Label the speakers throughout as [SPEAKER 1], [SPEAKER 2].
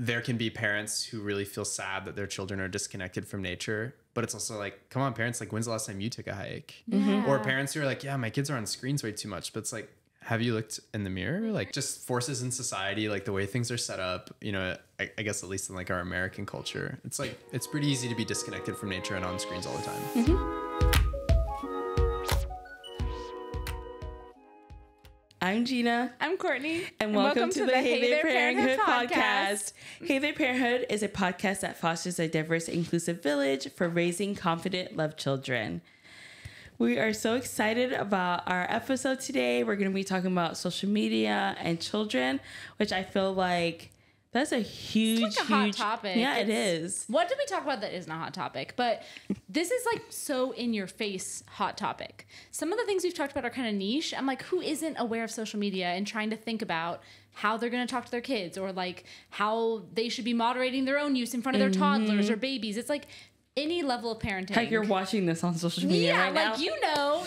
[SPEAKER 1] there can be parents who really feel sad that their children are disconnected from nature. But it's also like, come on, parents, like, when's the last time you took a hike?
[SPEAKER 2] Yeah.
[SPEAKER 1] Or parents who are like, yeah, my kids are on screens way too much. But it's like, have you looked in the mirror? Like, just forces in society, like the way things are set up, you know, I guess at least in like our American culture, it's like, it's pretty easy to be disconnected from nature and on screens all the time.
[SPEAKER 2] Mm-hmm. I'm Gina.
[SPEAKER 3] I'm Courtney.
[SPEAKER 2] And welcome to the Hey There Parenthood podcast. Hey There Parenthood is a podcast that fosters a diverse, inclusive village for raising confident, loved children. We are so excited about our episode today. We're going to be talking about social media and children, which I feel like that's a huge,
[SPEAKER 3] it's like a hot topic.
[SPEAKER 2] Yeah, it is.
[SPEAKER 3] What did we talk about that isn't a hot topic? But this is like so in your face hot topic. Some of the things we've talked about are kind of niche. I'm like, who isn't aware of social media and trying to think about how they're going to talk to their kids or like how they should be moderating their own use in front of their toddlers or babies? It's like any level of parenting.
[SPEAKER 2] Like you're watching this on social media right now.
[SPEAKER 3] Yeah, like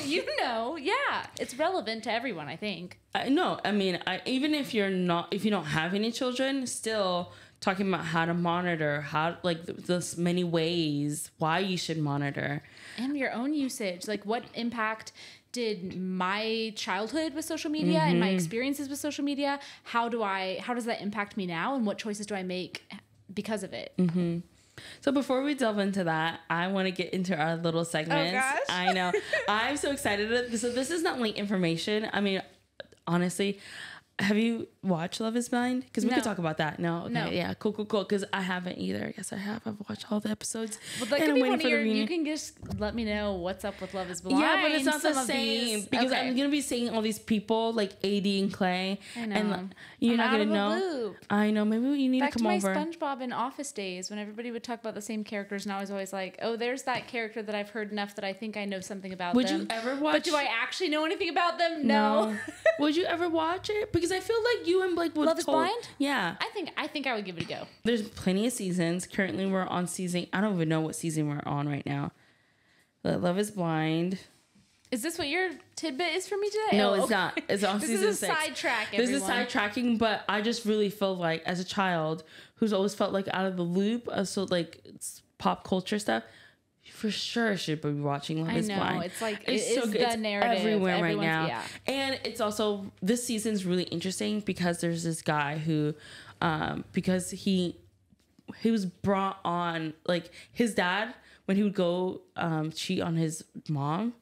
[SPEAKER 3] you know. Yeah, it's relevant to everyone, I think.
[SPEAKER 2] No, I mean, even if if you don't have any children, still talking about how to monitor, how like there's many ways why you should monitor,
[SPEAKER 3] and your own usage. Like, what impact did my childhood with social media and my experiences with social media? How does that impact me now, and what choices do I make because of it?
[SPEAKER 2] Mm-hmm. So before we delve into that, I want to get into our little segments.
[SPEAKER 3] Oh gosh.
[SPEAKER 2] I know. I'm so excited. So this is not like information. I mean, honestly, have you watched Love is Blind? Because we could talk about that. No? Okay.
[SPEAKER 3] No.
[SPEAKER 2] Yeah, cool. Because I haven't either. Yes, I have. I've watched all the episodes.
[SPEAKER 3] But that could be one of your, you can just let me know what's up with Love is Blind.
[SPEAKER 2] Yeah, but it's not the same. Because I'm going to be seeing all these people like AD and Clay.
[SPEAKER 3] I know.
[SPEAKER 2] And you're not going to know.
[SPEAKER 3] Loop.
[SPEAKER 2] I know. Maybe you need to come over.
[SPEAKER 3] Back to my SpongeBob and Office days when everybody would talk about the same characters, and I was always like, oh, there's that character that I've heard enough that I think I know something about them.
[SPEAKER 2] Would you ever watch?
[SPEAKER 3] But do I actually know anything about them? No.
[SPEAKER 2] Would you ever watch it? Because I feel like you and Blake would.
[SPEAKER 3] Love is Blind?
[SPEAKER 2] Yeah.
[SPEAKER 3] I think I would give it a go.
[SPEAKER 2] There's plenty of seasons. Currently, we're on season. I don't even know what season we're on right now. Love is Blind.
[SPEAKER 3] Is this what your tidbit is for me today?
[SPEAKER 2] No, it's not. It's on
[SPEAKER 3] this
[SPEAKER 2] season 6.
[SPEAKER 3] This is a sidetrack,
[SPEAKER 2] This is sidetracking, but I just really feel like as a child who's always felt like out of the loop of so like pop culture stuff, for sure should be watching Love is Blind.
[SPEAKER 3] It's like
[SPEAKER 2] it's
[SPEAKER 3] so good. The narrative
[SPEAKER 2] everywhere right now.
[SPEAKER 3] Yeah.
[SPEAKER 2] And it's also this season's really interesting because there's this guy who because he was brought on, like his dad when he would go cheat on his mom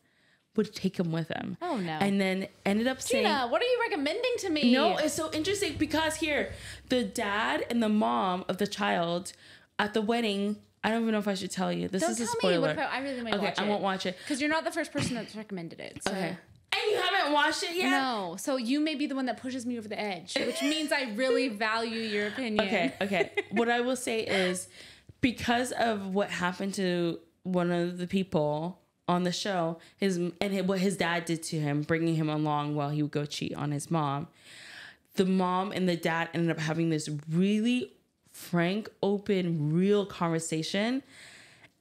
[SPEAKER 2] would take him with him.
[SPEAKER 3] Oh no.
[SPEAKER 2] And then ended up saying,
[SPEAKER 3] Gina, what are you recommending to me?
[SPEAKER 2] No, it's so interesting because here the dad and the mom of the child at the wedding, I don't even know if I should tell you. This is a spoiler.
[SPEAKER 3] I really might watch it.
[SPEAKER 2] Okay, I won't watch it.
[SPEAKER 3] Because you're not the first person that's recommended it. So.
[SPEAKER 2] Okay. And you haven't watched it yet?
[SPEAKER 3] No. So you may be the one that pushes me over the edge, which means I really value your opinion.
[SPEAKER 2] Okay. What I will say is because of what happened to one of the people on the show, what his dad did to him, bringing him along while he would go cheat on his mom, the mom and the dad ended up having this really frank, open, real conversation.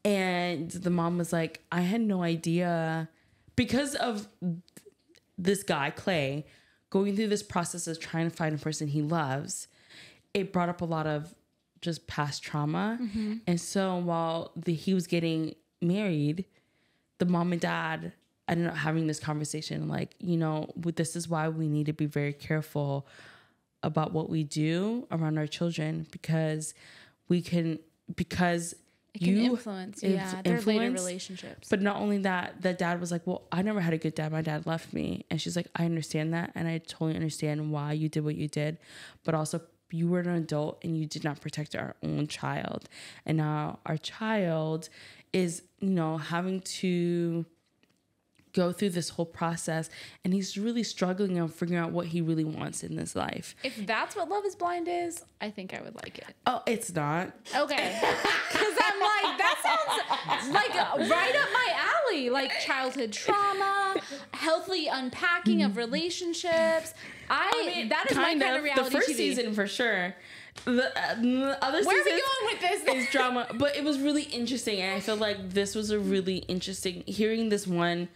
[SPEAKER 2] And the mom was like, I had no idea, because of this guy, Clay, going through this process of trying to find a person he loves, it brought up a lot of just past trauma. Mm-hmm. And so while he was getting married, the mom and dad ended up having this conversation like, you know, this is why we need to be very careful about what we do around our children because it can
[SPEAKER 3] influence their later relationships.
[SPEAKER 2] But not only that, the dad was like, well, I never had a good dad. My dad left me. And she's like, I understand that. And I totally understand why you did what you did. But also you were an adult and you did not protect our own child. And now our child is, you know, having to go through this whole process and he's really struggling on figuring out what he really wants in this life.
[SPEAKER 3] If that's what Love is Blind is, I think I would like it.
[SPEAKER 2] Oh, it's not.
[SPEAKER 3] Okay. Because I'm like, that sounds like right up my alley. Like childhood trauma, healthy unpacking of relationships. I mean, that is my kind of reality
[SPEAKER 2] The first
[SPEAKER 3] TV.
[SPEAKER 2] season for sure. The other
[SPEAKER 3] Where are we
[SPEAKER 2] seasons
[SPEAKER 3] going with this?
[SPEAKER 2] is drama. But it was really interesting. And I feel like this was a really interesting, hearing this one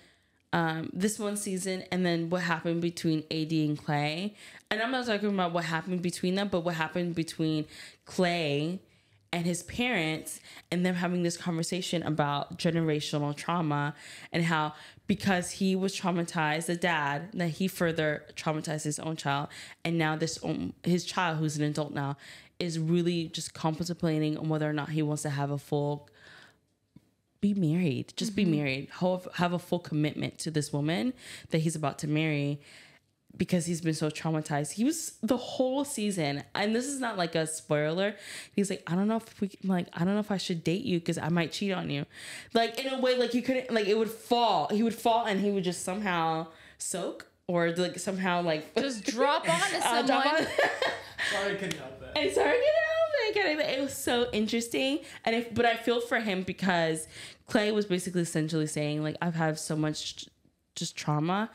[SPEAKER 2] this one season, and then what happened between AD and Clay. And I'm not talking about what happened between them, but what happened between Clay and his parents, and them having this conversation about generational trauma, and how because he was traumatized, the dad, that he further traumatized his own child, and now his child, who's an adult now, is really just contemplating on whether or not he wants to have a full be married, just be married, have a full commitment to this woman that he's about to marry, because he's been so traumatized. He was the whole season, and this is not like a spoiler. He's like, I don't know if I should date you because I might cheat on you. Like, in a way, like, you couldn't, like, it would fall. He would fall, and he would just somehow soak, or like somehow like
[SPEAKER 3] just drop onto someone.
[SPEAKER 1] Sorry, I couldn't help it.
[SPEAKER 2] And sorry, it was so interesting, but I feel for him because Clay was basically essentially saying, like, I've had so much just trauma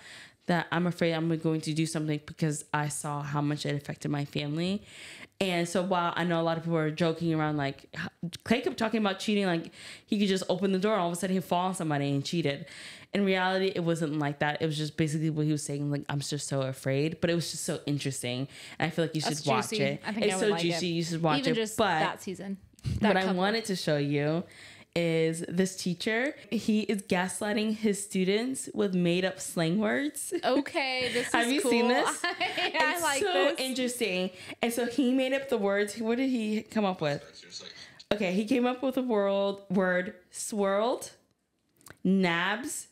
[SPEAKER 2] that I'm afraid I'm going to do something because I saw how much it affected my family. And so while I know a lot of people are joking around, like, Clay kept talking about cheating, like he could just open the door and all of a sudden he'd fall on somebody and cheated. In reality, it wasn't like that. It was just basically what he was saying, like, I'm just so afraid. But it was just so interesting. And I feel like you should watch it.
[SPEAKER 3] I think
[SPEAKER 2] it's
[SPEAKER 3] I would
[SPEAKER 2] so
[SPEAKER 3] like
[SPEAKER 2] juicy.
[SPEAKER 3] it.
[SPEAKER 2] You should watch
[SPEAKER 3] Even
[SPEAKER 2] it.
[SPEAKER 3] Just
[SPEAKER 2] but
[SPEAKER 3] that season.
[SPEAKER 2] What I wanted to show you is this teacher. He is gaslighting his students with made up slang words.
[SPEAKER 3] Okay, this is
[SPEAKER 2] Have you
[SPEAKER 3] cool.
[SPEAKER 2] seen this?
[SPEAKER 3] I like
[SPEAKER 2] so
[SPEAKER 3] this.
[SPEAKER 2] Interesting. And so he made up the words. What did he come up with? Okay, he came up with a word swirled, nabs,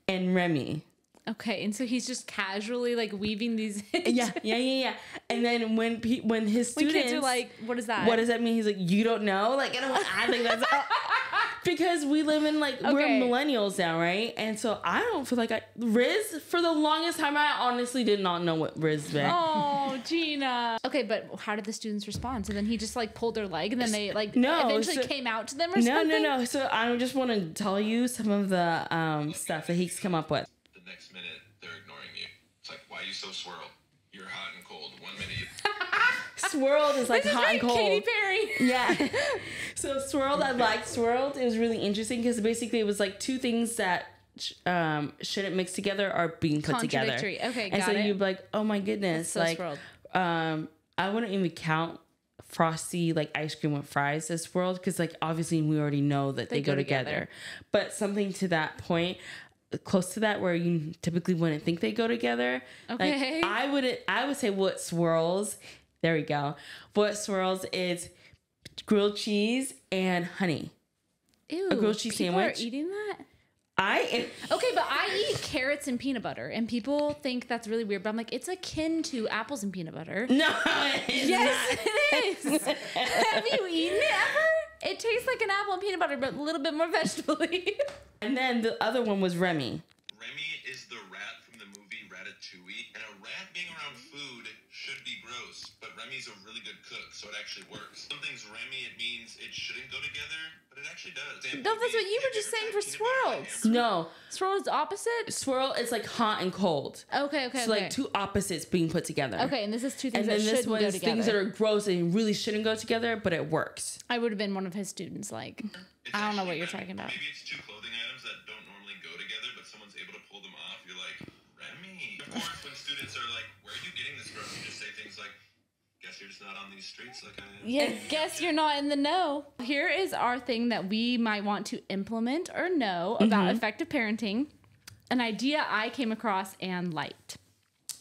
[SPEAKER 2] and Remy.
[SPEAKER 3] Okay, and so he's just casually like weaving these.
[SPEAKER 2] Yeah. And then when his students,
[SPEAKER 3] when kids are like, "What is that?
[SPEAKER 2] What does that mean?" He's like, "You don't know." Like, and I think that's because we live in we're millennials now, right? And so I don't feel like Riz, for the longest time, I honestly did not know what Riz meant.
[SPEAKER 3] Oh, Gina. Okay, but how did the students respond? So then he just like pulled their leg, and then they eventually came out to them or something.
[SPEAKER 2] No. So I just want to tell you some of the stuff that he's come up with.
[SPEAKER 4] Next minute, they're ignoring you. It's like, why are you so swirled? You're hot and cold. 1 minute you...
[SPEAKER 2] Swirled is like hot and cold.
[SPEAKER 3] Katy Perry.
[SPEAKER 2] Yeah. So swirled, I liked swirled. It was really interesting because basically it was like two things that shouldn't mix together are being put together.
[SPEAKER 3] Okay, got it.
[SPEAKER 2] And so you'd be like, oh my goodness.
[SPEAKER 3] So
[SPEAKER 2] like,
[SPEAKER 3] swirled.
[SPEAKER 2] I wouldn't even count frosty like ice cream with fries as swirled because like obviously we already know that they go together. But something to that point, close to that, where you typically wouldn't think they go together.
[SPEAKER 3] Okay.
[SPEAKER 2] Like, I would say what swirls. There we go. What swirls is grilled cheese and honey.
[SPEAKER 3] Ew.
[SPEAKER 2] A grilled cheese
[SPEAKER 3] people
[SPEAKER 2] sandwich.
[SPEAKER 3] Are eating that?
[SPEAKER 2] Okay,
[SPEAKER 3] but I eat carrots and peanut butter, and people think that's really weird. But I'm like, it's akin to apples and peanut butter.
[SPEAKER 2] No, yes,
[SPEAKER 3] it is. Have you eaten it ever? It tastes like an apple and peanut butter, but a little bit more vegetable-y.
[SPEAKER 2] And then the other one was Remy.
[SPEAKER 4] Remy is the rat from the movie Ratatouille, and a rat being around food should be gross, but Remy's a really good cook, so it actually works. Some things Remy, it means it shouldn't go together, but it actually does.
[SPEAKER 3] No, that's what you were just saying for swirls.
[SPEAKER 2] No.
[SPEAKER 3] Swirl is opposite?
[SPEAKER 2] Swirl is like hot and cold.
[SPEAKER 3] Okay.
[SPEAKER 2] So like two opposites being put together.
[SPEAKER 3] Okay, and this is two things that
[SPEAKER 2] shouldn't
[SPEAKER 3] go together. And then this one is
[SPEAKER 2] things that are gross and really shouldn't go together, but it works.
[SPEAKER 3] I would have been one of his students, like, I don't know what you're talking about.
[SPEAKER 4] Maybe it's two clothing items that don't normally go together, but someone's able to pull them off. You're like, Remy. Of course, when students are like, where are you getting this from? You just say things like, guess you're just not on these streets like I am.
[SPEAKER 3] Yeah, guess you're not in the know. Here is our thing that we might want to implement or know about effective parenting. An idea I came across and liked.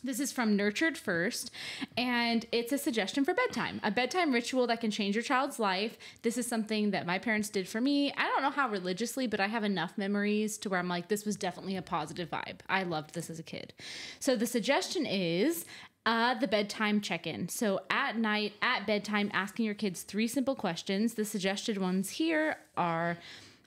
[SPEAKER 3] This is from Nurtured First, and it's a suggestion for bedtime. A bedtime ritual that can change your child's life. This is something that my parents did for me. I don't know how religiously, but I have enough memories to where I'm like, this was definitely a positive vibe. I loved this as a kid. So the suggestion is the bedtime check-in. So at night, at bedtime, asking your kids 3 simple questions. The suggested ones here are,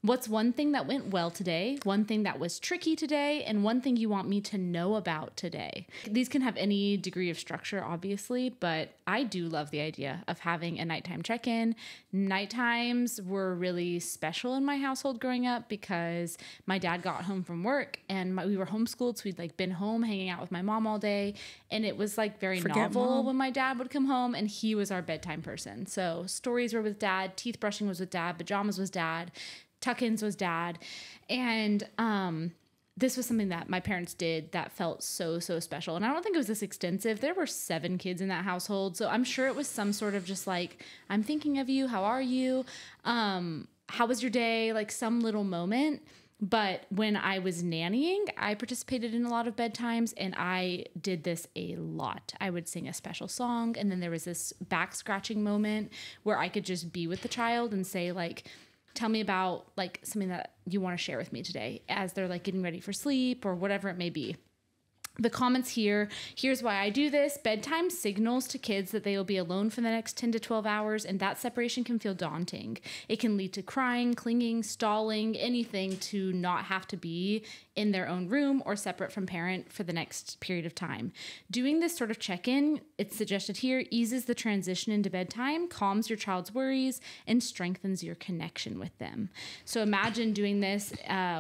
[SPEAKER 3] what's one thing that went well today, one thing that was tricky today, and one thing you want me to know about today? These can have any degree of structure, obviously, but I do love the idea of having a nighttime check-in. Nighttimes were really special in my household growing up because my dad got home from work and we were homeschooled, so we'd like been home hanging out with my mom all day, and it was like very novel when my dad would come home, and he was our bedtime person. So stories were with dad, teeth brushing was with dad, pajamas was dad, tuck-ins was dad. And this was something that my parents did that felt so, so special. And I don't think it was this extensive. There were 7 kids in that household. So I'm sure it was some sort of just like, I'm thinking of you. How are you? How was your day? Like some little moment. But when I was nannying, I participated in a lot of bedtimes, and I did this a lot. I would sing a special song, and then there was this back scratching moment where I could just be with the child and say like, tell me about like something that you want to share with me today, as they're like getting ready for sleep or whatever it may be. The comments here, here's why I do this. Bedtime signals to kids that they will be alone for the next 10 to 12 hours, and that separation can feel daunting. It can lead to crying, clinging, stalling, anything to not have to be in their own room or separate from parent for the next period of time. Doing this sort of check-in, it's suggested here, eases the transition into bedtime, calms your child's worries, and strengthens your connection with them. So imagine doing this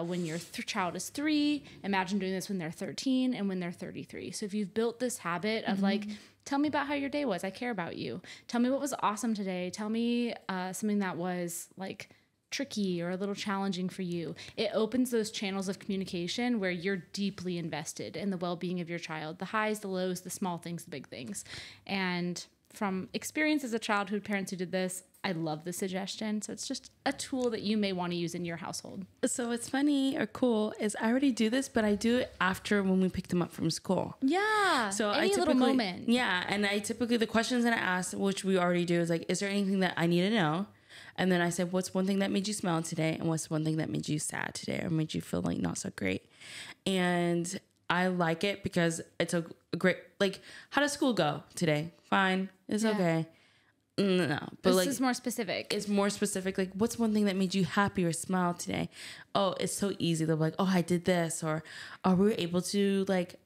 [SPEAKER 3] when your child is 3, imagine doing this when they're 13 and when they're 33. So if you've built this habit of like, tell me about how your day was, I care about you. Tell me what was awesome today. Tell me something that was like tricky or a little challenging for you. It opens those channels of communication where you're deeply invested in the well-being of your child, the highs, the lows, the small things, the big things. And from experience as a childhood parent who did this, I love the suggestion. So it's just a tool that you may want to use in your household.
[SPEAKER 2] So what's funny or cool is I already do this, but I do it after when we pick them up from school.
[SPEAKER 3] Yeah.
[SPEAKER 2] So
[SPEAKER 3] any little moment.
[SPEAKER 2] Yeah. And I typically, the questions that I ask, which we already do, is like, is there anything that I need to know? And then I said, what's one thing that made you smile today? And what's one thing that made you sad today or made you feel like not so great? And I like it because it's a great, like, how does school go today? Fine. It's okay. No, but
[SPEAKER 3] this
[SPEAKER 2] like,
[SPEAKER 3] is more specific.
[SPEAKER 2] It's more specific. Like, what's one thing that made you happy or smile today? Oh, it's so easy. They're like, oh, I did this, or oh, we were able to like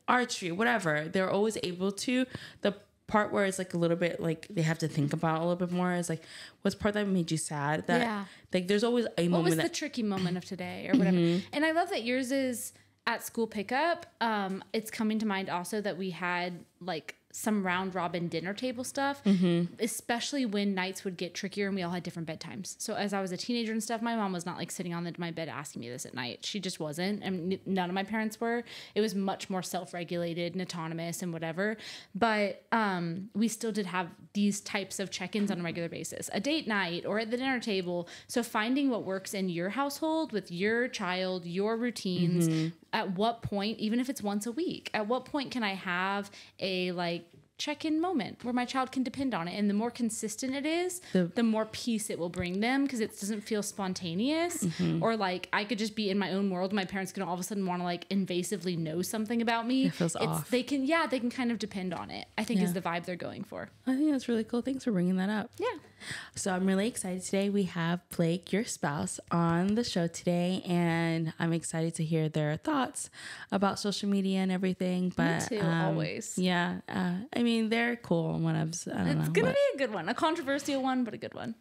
[SPEAKER 2] archery, whatever. They're always able to. The part where it's like a little bit like they have to think about a little bit more is like, what's part that made you sad? That like there's always a moment.
[SPEAKER 3] What was the tricky moment of today or whatever? And I love that yours is at school pickup. It's coming to mind also that we had like some round robin dinner table stuff, especially when nights would get trickier and we all had different bedtimes. So as I was a teenager and stuff, my mom was not like sitting on my bed asking me this at night. She just wasn't. And none of my parents were. It was much more self-regulated and autonomous and whatever. But we still did have these types of check-ins on a regular basis, a date night or at the dinner table. So finding what works in your household with your child, your routines, at what point, even if it's once a week, at what point can I have a like check-in moment where my child can depend on it? And the more consistent it is, the more peace it will bring them, because it doesn't feel spontaneous or like I could just be in my own world. My parents can all of a sudden want to like invasively know something about me.
[SPEAKER 2] It feels off.
[SPEAKER 3] They can kind of depend on it, I think is the vibe they're going for.
[SPEAKER 2] I think that's really cool. Thanks for bringing that up.
[SPEAKER 3] Yeah.
[SPEAKER 2] So I'm really excited today. We have Blake, your spouse, on the show today, and I'm excited to hear their thoughts about social media and everything. But
[SPEAKER 3] Me too, always.
[SPEAKER 2] Yeah. I mean, they're cool.
[SPEAKER 3] It's going to be a good one, a controversial one, but a good one.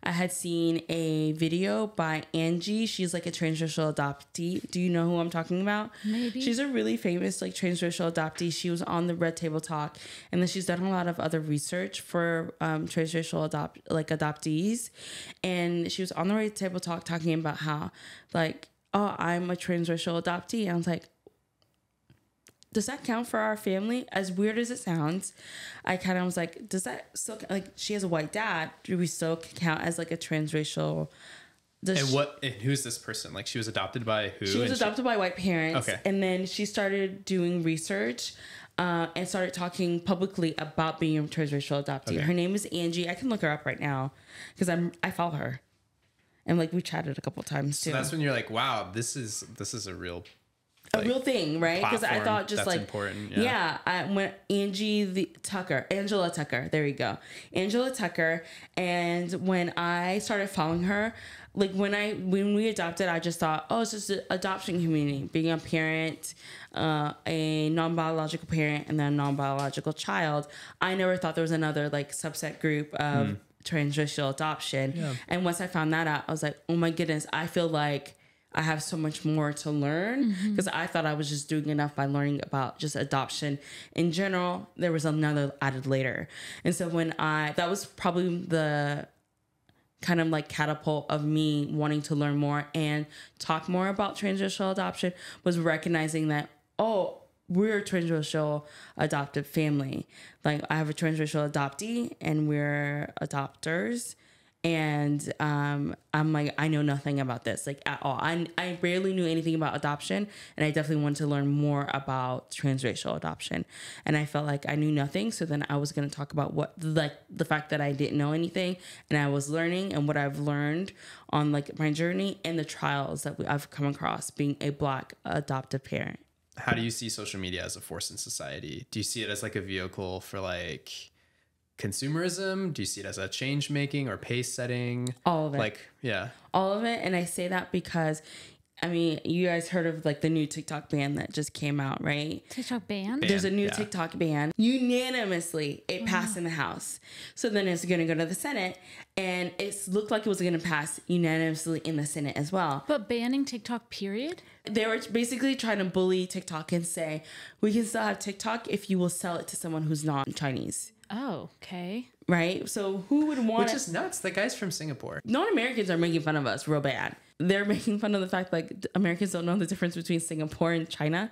[SPEAKER 2] I had seen a video by Angie. She's like a transracial adoptee. Do you know who I'm talking about?
[SPEAKER 3] Maybe. She's
[SPEAKER 2] a really famous like transracial adoptee. She was on the Red Table Talk, and then she's done a lot of other research for transracial adoptees. And she was on the Red Table Talk talking about how like, oh, I'm a transracial adoptee. And I was like, does that count for our family? As weird as it sounds, I kind of was like, does that still, like, she has a white dad, do we still count as like a transracial?
[SPEAKER 1] And who's this person? Like, she was adopted by who?
[SPEAKER 2] She was adopted by white parents.
[SPEAKER 1] Okay.
[SPEAKER 2] And then she started doing research and started talking publicly about being a transracial adoptee.
[SPEAKER 1] Okay.
[SPEAKER 2] Her name is Angie. I can look her up right now because I follow her. And like we chatted a couple times too.
[SPEAKER 1] So that's when you're like, wow, this is a real
[SPEAKER 2] real thing, right? Because I thought just
[SPEAKER 1] that's
[SPEAKER 2] like
[SPEAKER 1] important.
[SPEAKER 2] When Angela Tucker, there you go, Angela Tucker, and when I started following her, like when we adopted, I just thought, oh, it's just an adoption community, being a parent, a non-biological parent, and then a non-biological child. I never thought there was another like subset group of transracial adoption. Yeah. And once I found that out, I was like, oh my goodness, I feel like I have so much more to learn, because I thought I was just doing enough by learning about just adoption in general. There was another added later. And so that was probably the kind of like catapult of me wanting to learn more and talk more about transracial adoption was recognizing that, oh, we're a transracial adoptive family. Like I have a transracial adoptee and we're adopters. And I'm like, I know nothing about this, like at all. I rarely knew anything about adoption, and I definitely wanted to learn more about transracial adoption. And I felt like I knew nothing, so then I was going to talk about what, like the fact that I didn't know anything, and I was learning, and what I've learned on like my journey and the trials that I've come across being a Black adoptive parent.
[SPEAKER 1] How do you see social media as a force in society? Do you see it as like a vehicle for like consumerism? Do you see it as a change making or pace setting?
[SPEAKER 2] All of it.
[SPEAKER 1] Like, yeah.
[SPEAKER 2] All of it. And I say that because, I mean, you guys heard of like the new TikTok ban that just came out, right?
[SPEAKER 3] TikTok ban?
[SPEAKER 2] There's a new TikTok ban. Unanimously, it passed in the House. So then it's going to go to the Senate. And it looked like it was going to pass unanimously in the Senate as well.
[SPEAKER 3] But banning TikTok, period?
[SPEAKER 2] They were basically trying to bully TikTok and say, we can still have TikTok if you will sell it to someone who's not Chinese.
[SPEAKER 3] Oh, okay.
[SPEAKER 2] Right? So who would want
[SPEAKER 1] Which is nuts. The guy's from Singapore.
[SPEAKER 2] Non-Americans are making fun of us real bad. They're making fun of the fact like Americans don't know the difference between Singapore and China.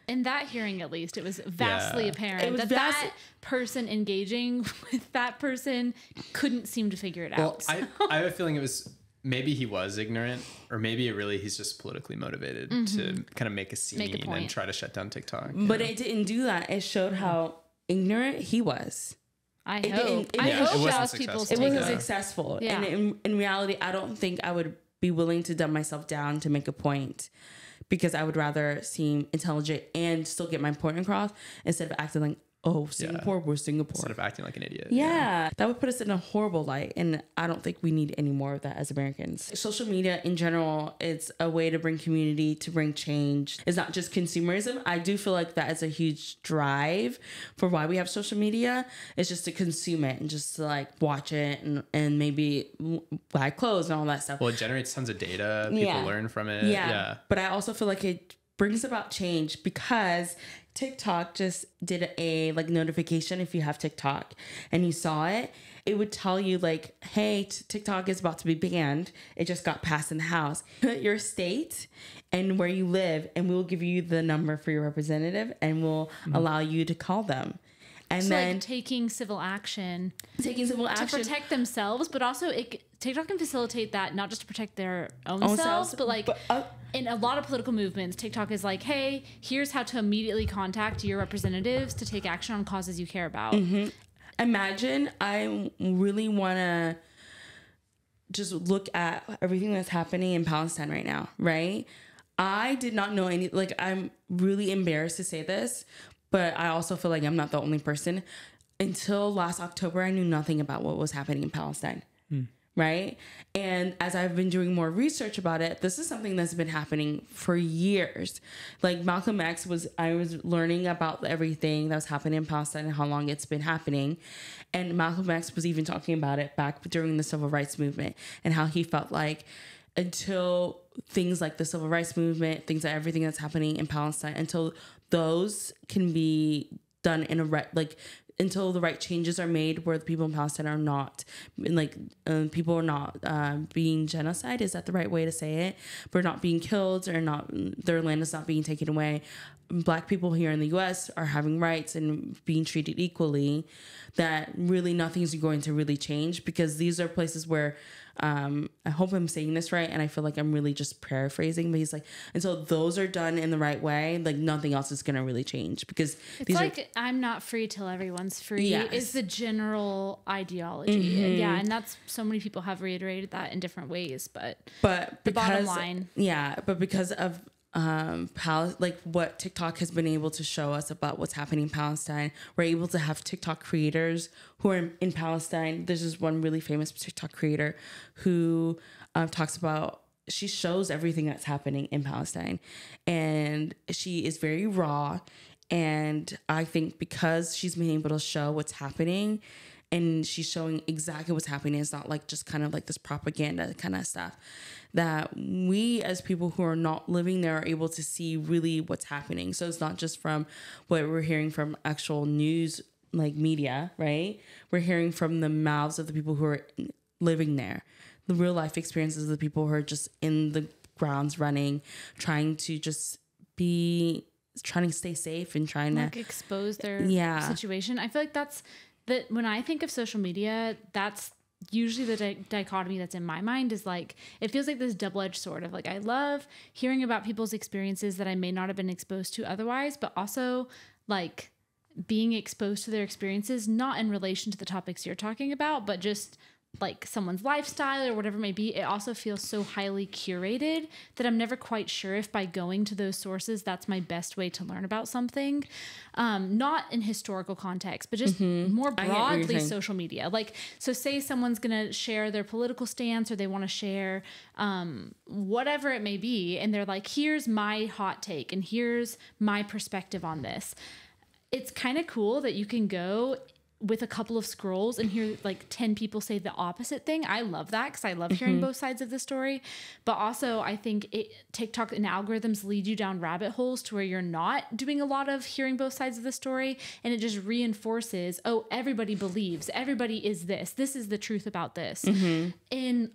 [SPEAKER 3] In that hearing, at least, it was vastly apparent
[SPEAKER 2] It was
[SPEAKER 3] that person engaging with that person couldn't seem to figure it out.
[SPEAKER 1] I have a feeling it was maybe he was ignorant, or maybe he's just politically motivated to kind of make a scene and try to shut down TikTok.
[SPEAKER 2] But it didn't do that. It showed how ignorant he was.
[SPEAKER 3] I
[SPEAKER 2] It
[SPEAKER 3] hope.
[SPEAKER 2] didn't-
[SPEAKER 3] I
[SPEAKER 2] it
[SPEAKER 3] hope
[SPEAKER 2] wasn't
[SPEAKER 3] that was
[SPEAKER 1] successful.
[SPEAKER 3] people's
[SPEAKER 2] It wasn't
[SPEAKER 3] takeaway.
[SPEAKER 2] successful.
[SPEAKER 3] Yeah.
[SPEAKER 2] And in reality, I don't think I would be willing to dumb myself down to make a point, because I would rather seem intelligent and still get my point across instead of acting like, oh, Singapore, we're Singapore.
[SPEAKER 1] Instead of acting like an idiot.
[SPEAKER 2] Yeah, that would put us in a horrible light. And I don't think we need any more of that as Americans. Social media in general, it's a way to bring community, to bring change. It's not just consumerism. I do feel like that is a huge drive for why we have social media. It's just to consume it and just to like watch it and maybe buy clothes and all that stuff.
[SPEAKER 1] Well, it generates tons of data. People learn from it.
[SPEAKER 2] Yeah. But I also feel like it brings about change because TikTok just did a like notification. If you have TikTok and you saw it, it would tell you like, hey, TikTok is about to be banned. It just got passed in the House. Put your state and where you live, and we will give you the number for your representative, and we'll allow you to call them. And
[SPEAKER 3] So
[SPEAKER 2] then
[SPEAKER 3] like taking civil action
[SPEAKER 2] to
[SPEAKER 3] to protect themselves, but also TikTok can facilitate that not just to protect their own selves,
[SPEAKER 2] selves,
[SPEAKER 3] but like in a lot of political movements, TikTok is like, hey, here's how to immediately contact your representatives to take action on causes you care about.
[SPEAKER 2] Imagine, I really want to just look at everything that's happening in Palestine right now, right? I did not know any, like, I'm really embarrassed to say this, but I also feel like I'm not the only person. Until last October, I knew nothing about what was happening in Palestine. Right? And as I've been doing more research about it, this is something that's been happening for years. Like Malcolm X I was learning about everything that was happening in Palestine and how long it's been happening. And Malcolm X was even talking about it back during the civil rights movement and how he felt like until things like the civil rights movement, everything that's happening in Palestine, until those can be done in until the right changes are made where the people in Palestine are not people are not being genocide. Is that the right way to say it? But not being killed or not, their land is not being taken away. Black people here in the U.S. are having rights and being treated equally. That really nothing's going to really change, because these are places where I hope I'm saying this right, and I feel like I'm really just paraphrasing, but he's like, until those are done in the right way, like nothing else is going to really change, because
[SPEAKER 3] It's like I'm not free till everyone's free.
[SPEAKER 2] Yes.
[SPEAKER 3] Is the general ideology. And yeah, and that's so many people have reiterated that in different ways, but the bottom line.
[SPEAKER 2] Yeah, but because of what TikTok has been able to show us about what's happening in Palestine, we're able to have TikTok creators who are in Palestine. There's this one really famous TikTok creator who talks about, she shows everything that's happening in Palestine, and she is very raw. And I think because she's been able to show what's happening, and she's showing exactly what's happening, it's not like just kind of like this propaganda kind of stuff, that we as people who are not living there are able to see really what's happening. So it's not just from what we're hearing from actual news, like media, right? We're hearing from the mouths of the people who are living there, the real life experiences of the people who are just in the grounds running, trying to stay safe and trying
[SPEAKER 3] like
[SPEAKER 2] to
[SPEAKER 3] expose their situation. I feel like that's that when I think of social media, that's usually the dichotomy that's in my mind is like, it feels like this double-edged sword of like, I love hearing about people's experiences that I may not have been exposed to otherwise, but also like being exposed to their experiences, not in relation to the topics you're talking about, but just like someone's lifestyle or whatever it may be. It also feels so highly curated that I'm never quite sure if by going to those sources, that's my best way to learn about something. Not in historical context, but just more broadly social media. Like, so say someone's going to share their political stance or they want to share whatever it may be. And they're like, here's my hot take and here's my perspective on this. It's kind of cool that you can go with a couple of scrolls and hear like 10 people say the opposite thing. I love that because I love hearing both sides of the story. But also I think TikTok and algorithms lead you down rabbit holes to where you're not doing a lot of hearing both sides of the story. And it just reinforces, oh, everybody believes, everybody is this. This is the truth about this. In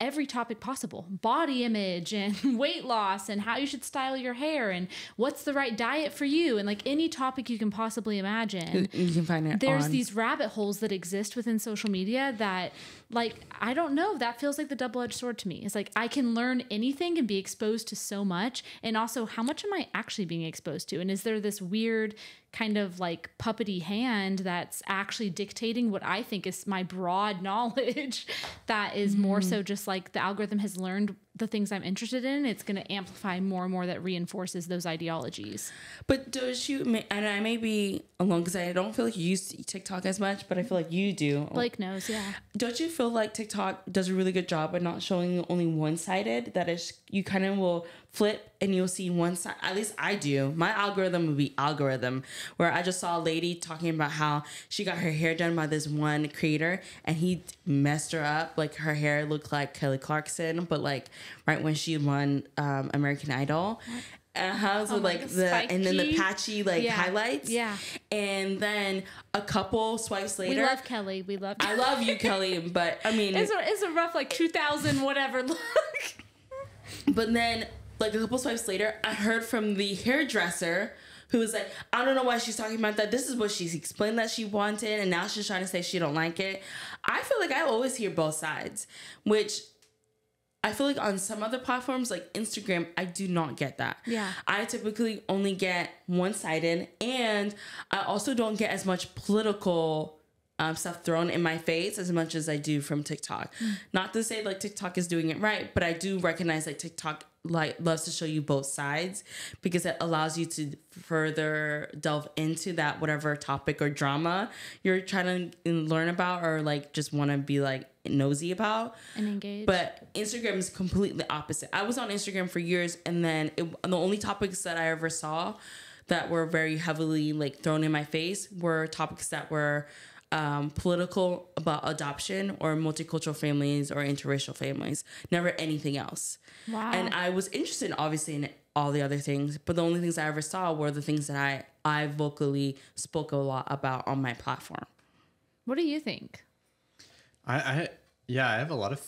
[SPEAKER 3] every topic possible, body image and weight loss and how you should style your hair and what's the right diet for you. And like any topic you can possibly imagine,
[SPEAKER 2] you can find it.
[SPEAKER 3] There's these rabbit holes that exist within social media that like, I don't know, that feels like the double-edged sword to me. It's like, I can learn anything and be exposed to so much. And also how much am I actually being exposed to? And is there this weird kind of like puppety hand that's actually dictating what I think is my broad knowledge that is more so just like the algorithm has learned the things I'm interested in. It's going to amplify more and more that reinforces those ideologies.
[SPEAKER 2] But does you, and I may be alone because I don't feel like you use TikTok as much, but I feel like you do.
[SPEAKER 3] Blake knows, yeah.
[SPEAKER 2] Don't you feel like TikTok does a really good job at not showing only one-sided? That is, you kind of will flip and you'll see one side. At least I do. My algorithm would be algorithm, where I just saw a lady talking about how she got her hair done by this one creator and he messed her up. Like her hair looked like Kelly Clarkson, but like right when she won American Idol. So like and then the patchy highlights.
[SPEAKER 3] Yeah.
[SPEAKER 2] And then a couple swipes later.
[SPEAKER 3] We love Kelly. We love Kelly.
[SPEAKER 2] I love you, Kelly, but I mean
[SPEAKER 3] it's a rough like 2000 whatever look.
[SPEAKER 2] But then like a couple swipes later, I heard from the hairdresser who was like, I don't know why she's talking about that. This is what she's explained that she wanted, and now she's trying to say she don't like it. I feel like I always hear both sides, which I feel like on some other platforms like Instagram, I do not get that.
[SPEAKER 3] Yeah.
[SPEAKER 2] I typically only get one-sided, and I also don't get as much political stuff thrown in my face as much as I do from TikTok. Not to say like TikTok is doing it right, but I do recognize like TikTok like loves to show you both sides because it allows you to further delve into that whatever topic or drama you're trying to learn about or like just want to be like nosy about
[SPEAKER 3] and engage.
[SPEAKER 2] But Instagram is completely opposite. I was on Instagram for years, and then the only topics that I ever saw that were very heavily like thrown in my face were topics that were political, about adoption or multicultural families or interracial families, never anything else.
[SPEAKER 3] Wow.
[SPEAKER 2] And I was interested obviously in all the other things, but the only things I ever saw were the things that I vocally spoke a lot about on my platform.
[SPEAKER 3] What do you think?
[SPEAKER 1] I have a lot of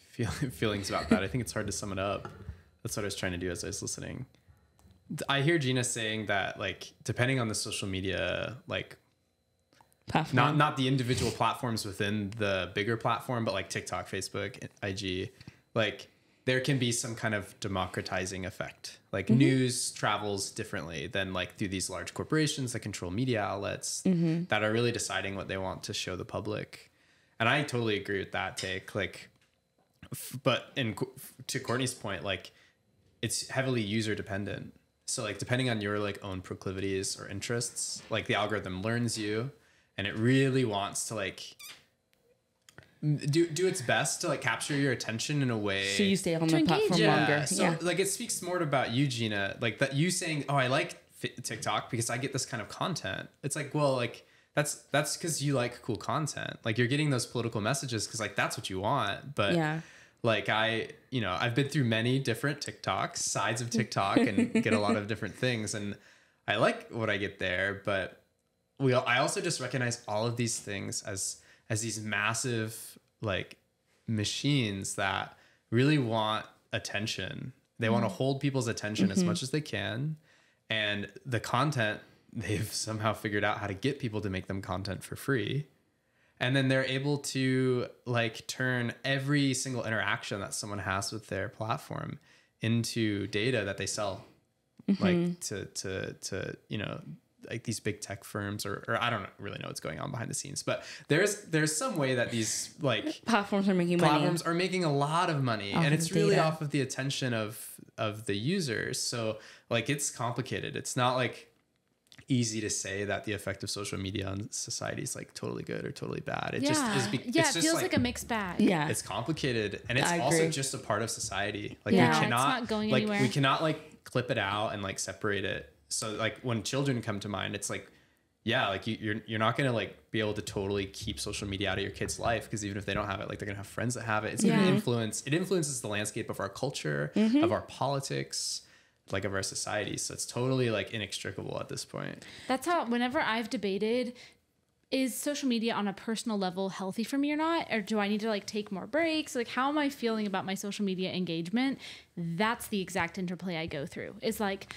[SPEAKER 1] feelings about that. I think it's hard to sum it up. That's what I was trying to do as I was listening. I hear Gina saying that like depending on the social media like platform. Not the individual platforms within the bigger platform, but like TikTok, Facebook, IG, like there can be some kind of democratizing effect. Like news travels differently than like through these large corporations that control media outlets that are really deciding what they want to show the public. And I totally agree with that take. Like, but to Courtney's point, like it's heavily user dependent. So like depending on your like own proclivities or interests, like the algorithm learns you. And it really wants to like do its best to like capture your attention in a way
[SPEAKER 2] so you stay on the platform longer.
[SPEAKER 1] So like it speaks more about you, Gina, like that you saying, oh, I like TikTok because I get this kind of content. It's like, well, like that's because you like cool content. Like you're getting those political messages because like that's what you want. But like I've been through many different TikToks, sides of TikTok, and get a lot of different things, and I like what I get there, but I also just recognize all of these things as these massive like machines that really want attention. They want to hold people's attention as much as they can. And the content, they've somehow figured out how to get people to make them content for free. And then they're able to like turn every single interaction that someone has with their platform into data that they sell, like to, you know, like these big tech firms or I don't really know what's going on behind the scenes, but there's some way that these like
[SPEAKER 2] platforms are making
[SPEAKER 1] a lot of money, and it's really off of the attention of the users. So like it's complicated. It's not like easy to say that the effect of social media on society is like totally good or totally bad. It just is.
[SPEAKER 3] It feels like a mixed bag.
[SPEAKER 2] Yeah,
[SPEAKER 1] it's complicated, and it's also just a part of society. Like
[SPEAKER 3] we cannot, it's not going
[SPEAKER 1] like
[SPEAKER 3] anywhere.
[SPEAKER 1] We cannot like clip it out and like separate it. So like when children come to mind, it's like, yeah, like you're not gonna like be able to totally keep social media out of your kid's life, because even if they don't have it, like they're gonna have friends that have it. It's gonna influences the landscape of our culture, of our politics, like of our society. So it's totally like inextricable at this point.
[SPEAKER 3] That's how, whenever I've debated, is social media on a personal level healthy for me or not? Or do I need to like take more breaks? Like, how am I feeling about my social media engagement? That's the exact interplay I go through. It's like,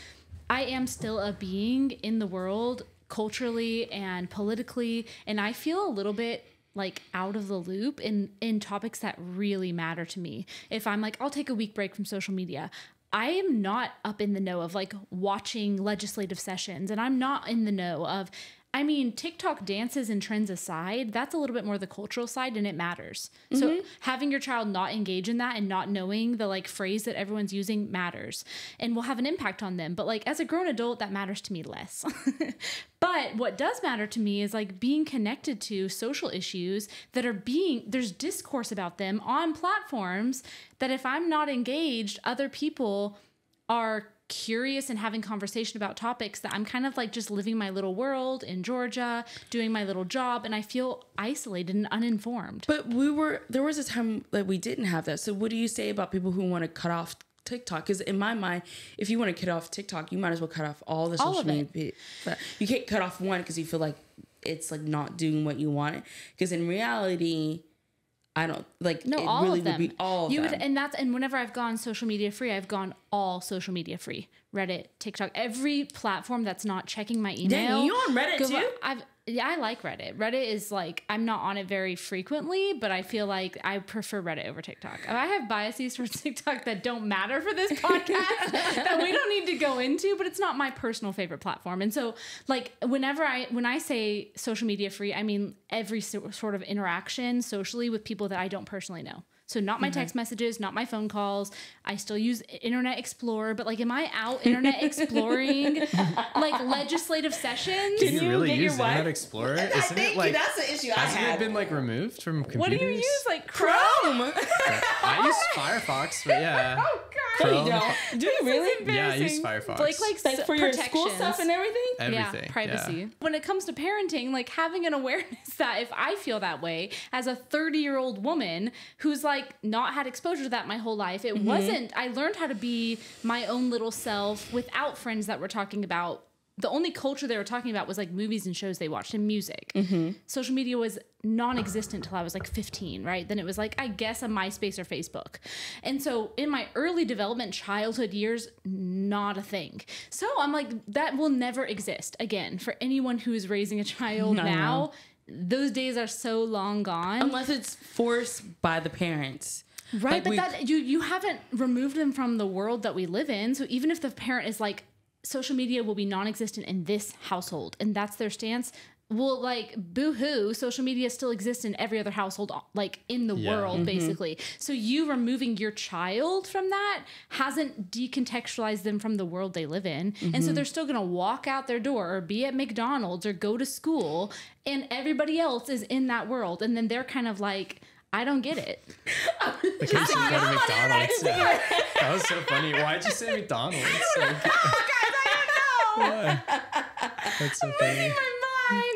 [SPEAKER 3] I am still a being in the world culturally and politically, and I feel a little bit like out of the loop in topics that really matter to me. If I'm like, I'll take a week break from social media, I am not up in the know of like watching legislative sessions, and I'm not in the know of, I mean, TikTok dances and trends aside, that's a little bit more the cultural side, and it matters. So having your child not engage in that and not knowing the like phrase that everyone's using matters and will have an impact on them. But like as a grown adult, that matters to me less. But what does matter to me is like being connected to social issues that are there's discourse about them on platforms that if I'm not engaged, other people are curious and having conversation about topics that I'm kind of like just living my little world in Georgia, doing my little job, and I feel isolated and uninformed.
[SPEAKER 2] But there was a time that we didn't have that. So what do you say about people who want to cut off TikTok? Because in my mind, if you want to cut off TikTok, you might as well cut off all the social media. You can't cut off one because you feel like it's like not doing what you want. Because in reality, I don't like. No, all really of them. Would be all of them.
[SPEAKER 3] And whenever I've gone social media free, I've gone all social media free. Reddit, TikTok, every platform that's not checking my email.
[SPEAKER 2] Dang, you on Reddit too?
[SPEAKER 3] I like Reddit. Reddit is like, I'm not on it very frequently, but I feel like I prefer Reddit over TikTok. I have biases for TikTok that don't matter for this podcast that we don't need to go into, but it's not my personal favorite platform. And so like when I say social media free, I mean every sort of interaction socially with people that I don't personally know. So not my text messages, not my phone calls. I still use Internet Explorer, but like, am I out Internet exploring like legislative sessions?
[SPEAKER 1] Can you really use Internet Explorer? Isn't it like,
[SPEAKER 2] that's the issue I
[SPEAKER 1] hasn't it been like removed from computers?
[SPEAKER 3] What do you use? Like Chrome?
[SPEAKER 1] I use Firefox, but yeah.
[SPEAKER 3] Oh God.
[SPEAKER 1] Chrome.
[SPEAKER 2] You don't. Do you really?
[SPEAKER 1] Yeah, I use Firefox.
[SPEAKER 3] Like
[SPEAKER 2] for your school stuff and everything?
[SPEAKER 1] Everything.
[SPEAKER 3] Yeah, privacy. When it comes to parenting, like having an awareness that if I feel that way as a 30-year-old woman who's like not had exposure to that my whole life, it wasn't, I learned how to be my own little self without friends that were talking about, the only culture they were talking about was like movies and shows they watched and music. Social media was non-existent till I was like 15, right? Then it was like, I guess, a MySpace or Facebook. And so in my early development childhood years, not a thing. So I'm like, that will never exist again for anyone who is raising a child now. Those days are so long gone.
[SPEAKER 2] Unless it's forced by the parents.
[SPEAKER 3] Right, like but you haven't removed them from the world that we live in. So even if the parent is like, social media will be non-existent in this household, and that's their stance, well, like, boo-hoo, social media still exists in every other household, like, in the world, basically. So you removing your child from that hasn't decontextualized them from the world they live in. And so they're still going to walk out their door or be at McDonald's or go to school, and everybody else is in that world. And then they're kind of like, I don't get it.
[SPEAKER 1] The case you go to McDonald's. Yeah. That was so funny. Why'd you say McDonald's? Like,
[SPEAKER 3] Guys, I don't know.
[SPEAKER 1] That's so funny.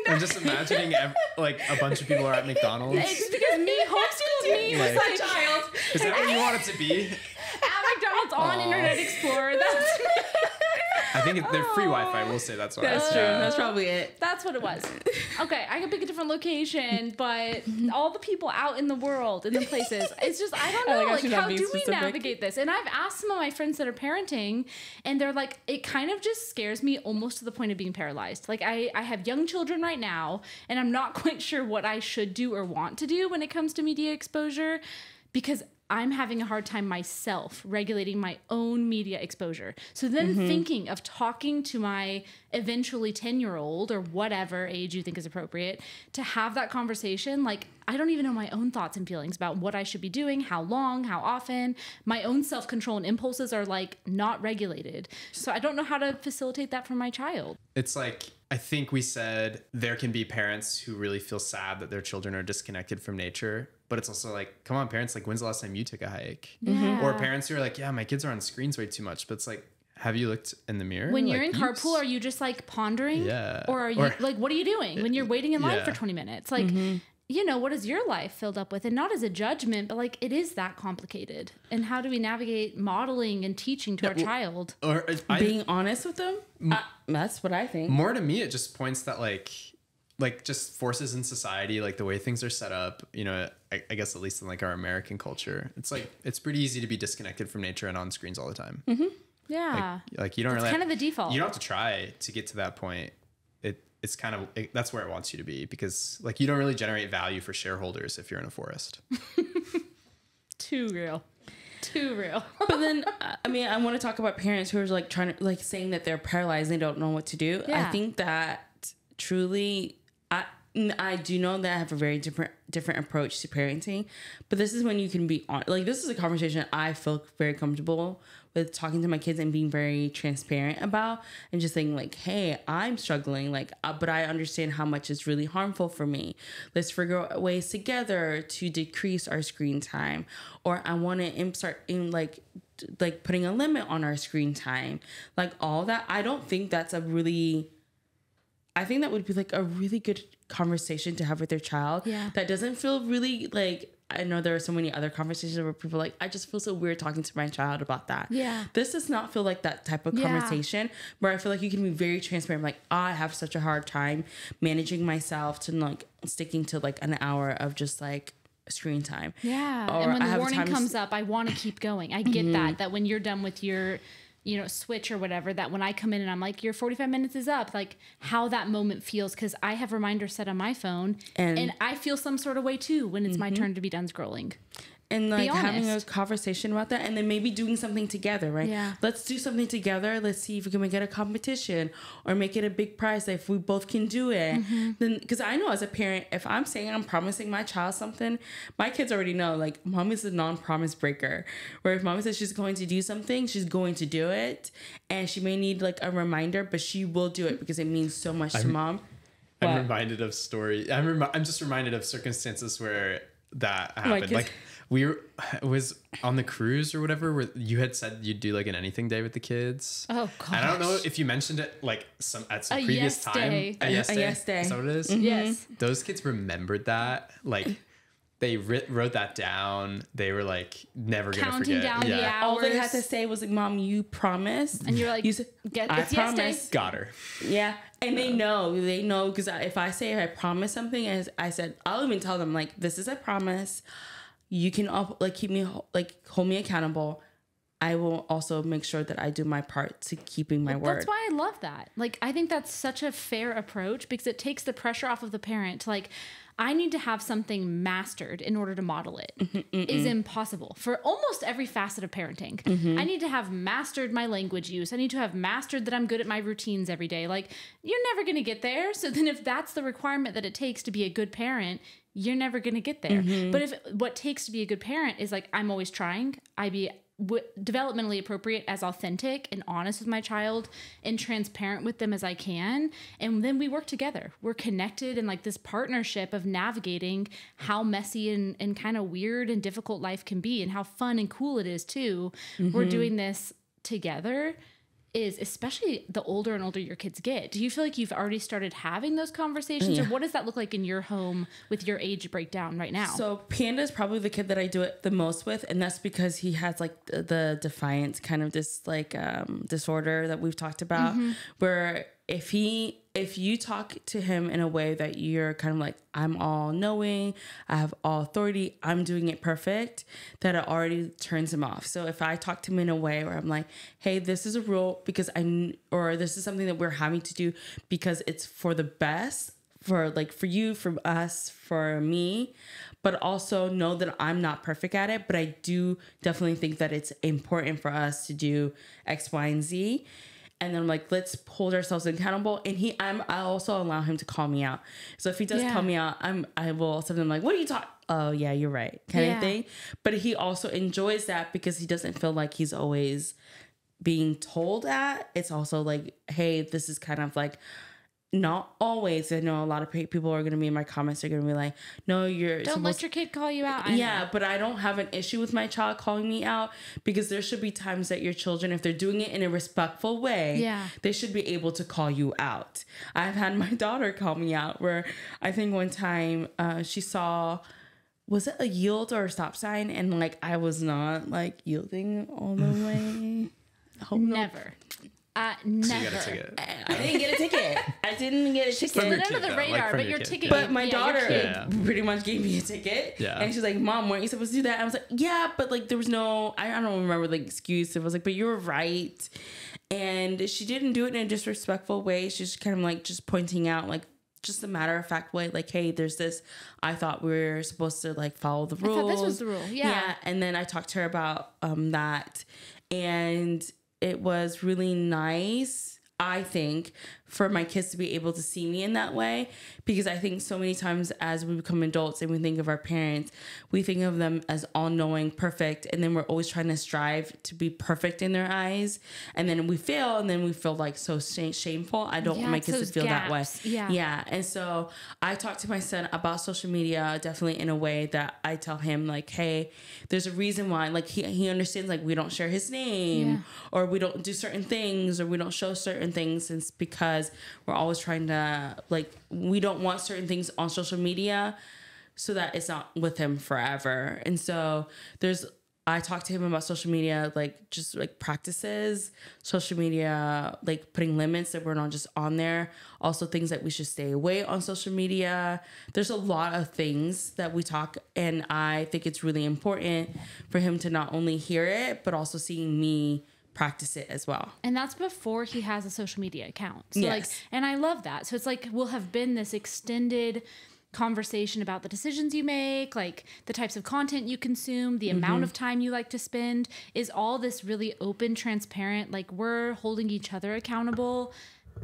[SPEAKER 1] I'm just imagining like a bunch of people are at McDonald's.
[SPEAKER 3] It's because me homeschooled me as a child.
[SPEAKER 1] Is that what you want it to be?
[SPEAKER 3] At McDonald's on Internet Explorer. That's
[SPEAKER 1] I think they're free Wi-Fi. We'll say that's why.
[SPEAKER 2] That's true. That's probably it.
[SPEAKER 3] That's what it was. Okay, I could pick a different location, but all the people out in the world, in the places, it's just, I don't know, like how do we navigate this? And I've asked some of my friends that are parenting, and they're like, it kind of just scares me almost to the point of being paralyzed. Like I have young children right now, and I'm not quite sure what I should do or want to do when it comes to media exposure, because I'm having a hard time myself regulating my own media exposure. So then thinking of talking to my eventually 10-year-old or whatever age you think is appropriate to have that conversation, like I don't even know my own thoughts and feelings about what I should be doing, how long, how often. My own self-control and impulses are like not regulated. So I don't know how to facilitate that for my child.
[SPEAKER 1] It's like, I think we said there can be parents who really feel sad that their children are disconnected from nature. But it's also like, come on, parents, like, when's the last time you took a hike?
[SPEAKER 3] Yeah.
[SPEAKER 1] Or parents who are like, yeah, my kids are on screens way too much. But it's like, have you looked in the mirror?
[SPEAKER 3] When you're
[SPEAKER 1] like,
[SPEAKER 3] in carpool, are you just like pondering?
[SPEAKER 1] Yeah.
[SPEAKER 3] Or are you like, what are you doing when you're waiting in line
[SPEAKER 1] Yeah.
[SPEAKER 3] for 20 minutes? Like, you know, what is your life filled up with? And not as a judgment, but like, it is that complicated. And how do we navigate modeling and teaching to our child?
[SPEAKER 1] Or
[SPEAKER 2] Being honest with them. That's what I think.
[SPEAKER 1] more to me, it just points that like just forces in society, like the way things are set up, you know, I guess at least in like our American culture, it's like, it's pretty easy to be disconnected from nature and on screens all the time.
[SPEAKER 3] Yeah.
[SPEAKER 1] Like you don't
[SPEAKER 3] It's
[SPEAKER 1] really,
[SPEAKER 3] kind of the default.
[SPEAKER 1] you don't have to try to get to that point. It's kind of, that's where it wants you to be, because like you don't really generate value for shareholders if you're in a forest.
[SPEAKER 3] Too real. Too real.
[SPEAKER 2] But then, I mean, I want to talk about parents who are like trying to like saying that they're paralyzed and they don't know what to do.
[SPEAKER 3] Yeah.
[SPEAKER 2] I think that truly, I do know that I have a very different approach to parenting, but this is when you can be on. Like, this is a conversation I feel very comfortable with talking to my kids and being very transparent about, and just saying like, hey, I'm struggling, like, but I understand how much it's really harmful for me. Let's figure out ways together to decrease our screen time, or I want to start in like putting a limit on our screen time, like all that. I don't think that's I think that would be like a really good conversation to have with your child.
[SPEAKER 3] Yeah.
[SPEAKER 2] That doesn't feel really like, I know there are so many other conversations where people are like, I just feel so weird talking to my child about that.
[SPEAKER 3] Yeah.
[SPEAKER 2] This does not feel like that type of conversation where I feel like you can be very transparent. Like, I have such a hard time managing myself to like sticking to like an hour of just like screen time.
[SPEAKER 3] Yeah.
[SPEAKER 2] Or
[SPEAKER 3] And when
[SPEAKER 2] I
[SPEAKER 3] the
[SPEAKER 2] have
[SPEAKER 3] warning
[SPEAKER 2] times-
[SPEAKER 3] comes up, I want to keep going. I get that when you're done with your, you know, switch or whatever, that when I come in and I'm like, your 45 minutes is up, like how that moment feels. Cause I have reminders set on my phone and I feel some sort of way too when it's my turn to be done scrolling.
[SPEAKER 2] And like having a
[SPEAKER 3] honest.
[SPEAKER 2] conversation about that, and then maybe doing something together, right?
[SPEAKER 3] Yeah.
[SPEAKER 2] Let's do something together. Let's see if we can make it a competition or make it a big prize. If we both can do it, then, because I know as a parent, if I'm saying I'm promising my child something, my kids already know. Like, mom is a non-promise breaker. Where if mom says she's going to do something, she's going to do it, and she may need like a reminder, but she will do it because it means so much to mom.
[SPEAKER 1] I'm
[SPEAKER 2] What?
[SPEAKER 1] reminded of I'm just reminded of circumstances where that
[SPEAKER 2] my
[SPEAKER 1] happened.
[SPEAKER 2] kids-
[SPEAKER 1] Like it was on the cruise or whatever, where you had said you'd do like an anything day with the kids.
[SPEAKER 3] Oh,
[SPEAKER 1] And I don't know if you mentioned it like at some
[SPEAKER 3] A
[SPEAKER 1] previous
[SPEAKER 3] yes
[SPEAKER 1] time.
[SPEAKER 3] day.
[SPEAKER 1] A yes
[SPEAKER 2] A
[SPEAKER 1] day.
[SPEAKER 2] yes day.
[SPEAKER 1] Is that what it is?
[SPEAKER 3] Yes.
[SPEAKER 1] Those kids remembered that. Like they wrote that down. They were like never gonna
[SPEAKER 3] Counting
[SPEAKER 1] forget.
[SPEAKER 3] down the
[SPEAKER 1] Yeah.
[SPEAKER 2] All they had
[SPEAKER 3] hours.
[SPEAKER 2] to say was like, "Mom, you promised,"
[SPEAKER 3] And you're like,
[SPEAKER 2] you said, I
[SPEAKER 3] it's yes day.
[SPEAKER 2] promise.
[SPEAKER 1] Got her.
[SPEAKER 2] Yeah, and they know because if I say I promise something, as I said, I'll even tell them like, this is a promise. You can like keep me like hold me accountable. I will also make sure that I do my part to keeping my word.
[SPEAKER 3] That's why I love that. Like, I think that's such a fair approach because it takes the pressure off of the parent to like, I need to have something mastered in order to model it. Is impossible for almost every facet of parenting. I need to have mastered my language use. I need to have mastered that I'm good at my routines every day. Like, you're never going to get there. So then if that's the requirement that it takes to be a good parent, you're never going to get there. But if what takes to be a good parent is like, I'm always trying, I be developmentally appropriate, as authentic and honest with my child and transparent with them as I can. And then we work together. We're connected in like this partnership of navigating how messy and kind of weird and difficult life can be and how fun and cool it is too. We're doing this together. is, especially the older and older your kids get, do you feel like you've already started having those conversations, or what does that look like in your home with your age breakdown right now?
[SPEAKER 2] So Panda is probably the kid that I do it the most with, and that's because he has like the defiance kind of disorder that we've talked about, where if you talk to him in a way that you're kind of like, I'm all knowing, I have all authority, I'm doing it perfect, that it already turns him off. So if I talk to him in a way where I'm like, hey, this is a rule because or this is something that we're having to do because it's for the best, for you, for us, for me, but also know that I'm not perfect at it, but I do definitely think that it's important for us to do X, Y, and Z. And then I'm like, let's hold ourselves accountable. And I also allow him to call me out. So if he does call me out, I will something like, what are you talking? Oh yeah, you're right, kind of thing. But he also enjoys that because he doesn't feel like he's always being told at. It's also like, hey, this is kind of like, not always. I know a lot of people are going to be in my comments. Are going to be like, no,
[SPEAKER 3] don't let your kid call you out.
[SPEAKER 2] Yeah, but I don't have an issue with my child calling me out, because there should be times that your children, if they're doing it in a respectful way, they should be able to call you out. I've had my daughter call me out where I think one time she saw, was it a yield or a stop sign? And like, I was not like yielding all the way.
[SPEAKER 3] Never. Never.
[SPEAKER 1] So you got a ticket.
[SPEAKER 2] I didn't get a ticket. I didn't get a ticket.
[SPEAKER 3] Slid
[SPEAKER 1] your
[SPEAKER 3] under
[SPEAKER 1] kid,
[SPEAKER 3] the
[SPEAKER 1] though,
[SPEAKER 3] radar,
[SPEAKER 1] like from
[SPEAKER 3] but
[SPEAKER 1] your
[SPEAKER 3] your
[SPEAKER 1] kid,
[SPEAKER 3] ticket.
[SPEAKER 2] But my
[SPEAKER 3] your
[SPEAKER 2] daughter
[SPEAKER 3] kid.
[SPEAKER 2] pretty much gave me a ticket.
[SPEAKER 1] Yeah.
[SPEAKER 2] And she's like, Mom, weren't you supposed to do that? I was like, yeah, but like there was no, I don't remember the excuse. It was like, but you were right. And she didn't do it in a disrespectful way. She's kind of like just pointing out like just a matter of fact way, like, hey, there's this, I thought we were supposed to like follow the rules.
[SPEAKER 3] I thought this was the rule. Yeah.
[SPEAKER 2] And then I talked to her about that, and it was really nice, I think, for my kids to be able to see me in that way, because I think so many times as we become adults and we think of our parents, we think of them as all-knowing, perfect, and then we're always trying to strive to be perfect in their eyes, and then we fail, and then we feel like so shameful. I don't want my kids to feel that way. Yeah. And so I talk to my son about social media definitely in a way that I tell him like, hey, there's a reason why, like he understands, like we don't share his name, or we don't do certain things, or we don't show certain things. It's because we're always trying to, like, we don't want certain things on social media so that it's not with him forever. And so I talk to him about social media, like just like practices, social media, like putting limits that we're not just on there. Also things that we should stay away on social media. There's a lot of things that we talk, and I think it's really important for him to not only hear it, but also seeing me practice it as well.
[SPEAKER 3] And that's before he has a social media account. So
[SPEAKER 2] yes.
[SPEAKER 3] like, and I love that. So it's like, we'll have been this extended conversation about the decisions you make, like the types of content you consume, the amount of time you like to spend, is all this really open, transparent, like we're holding each other accountable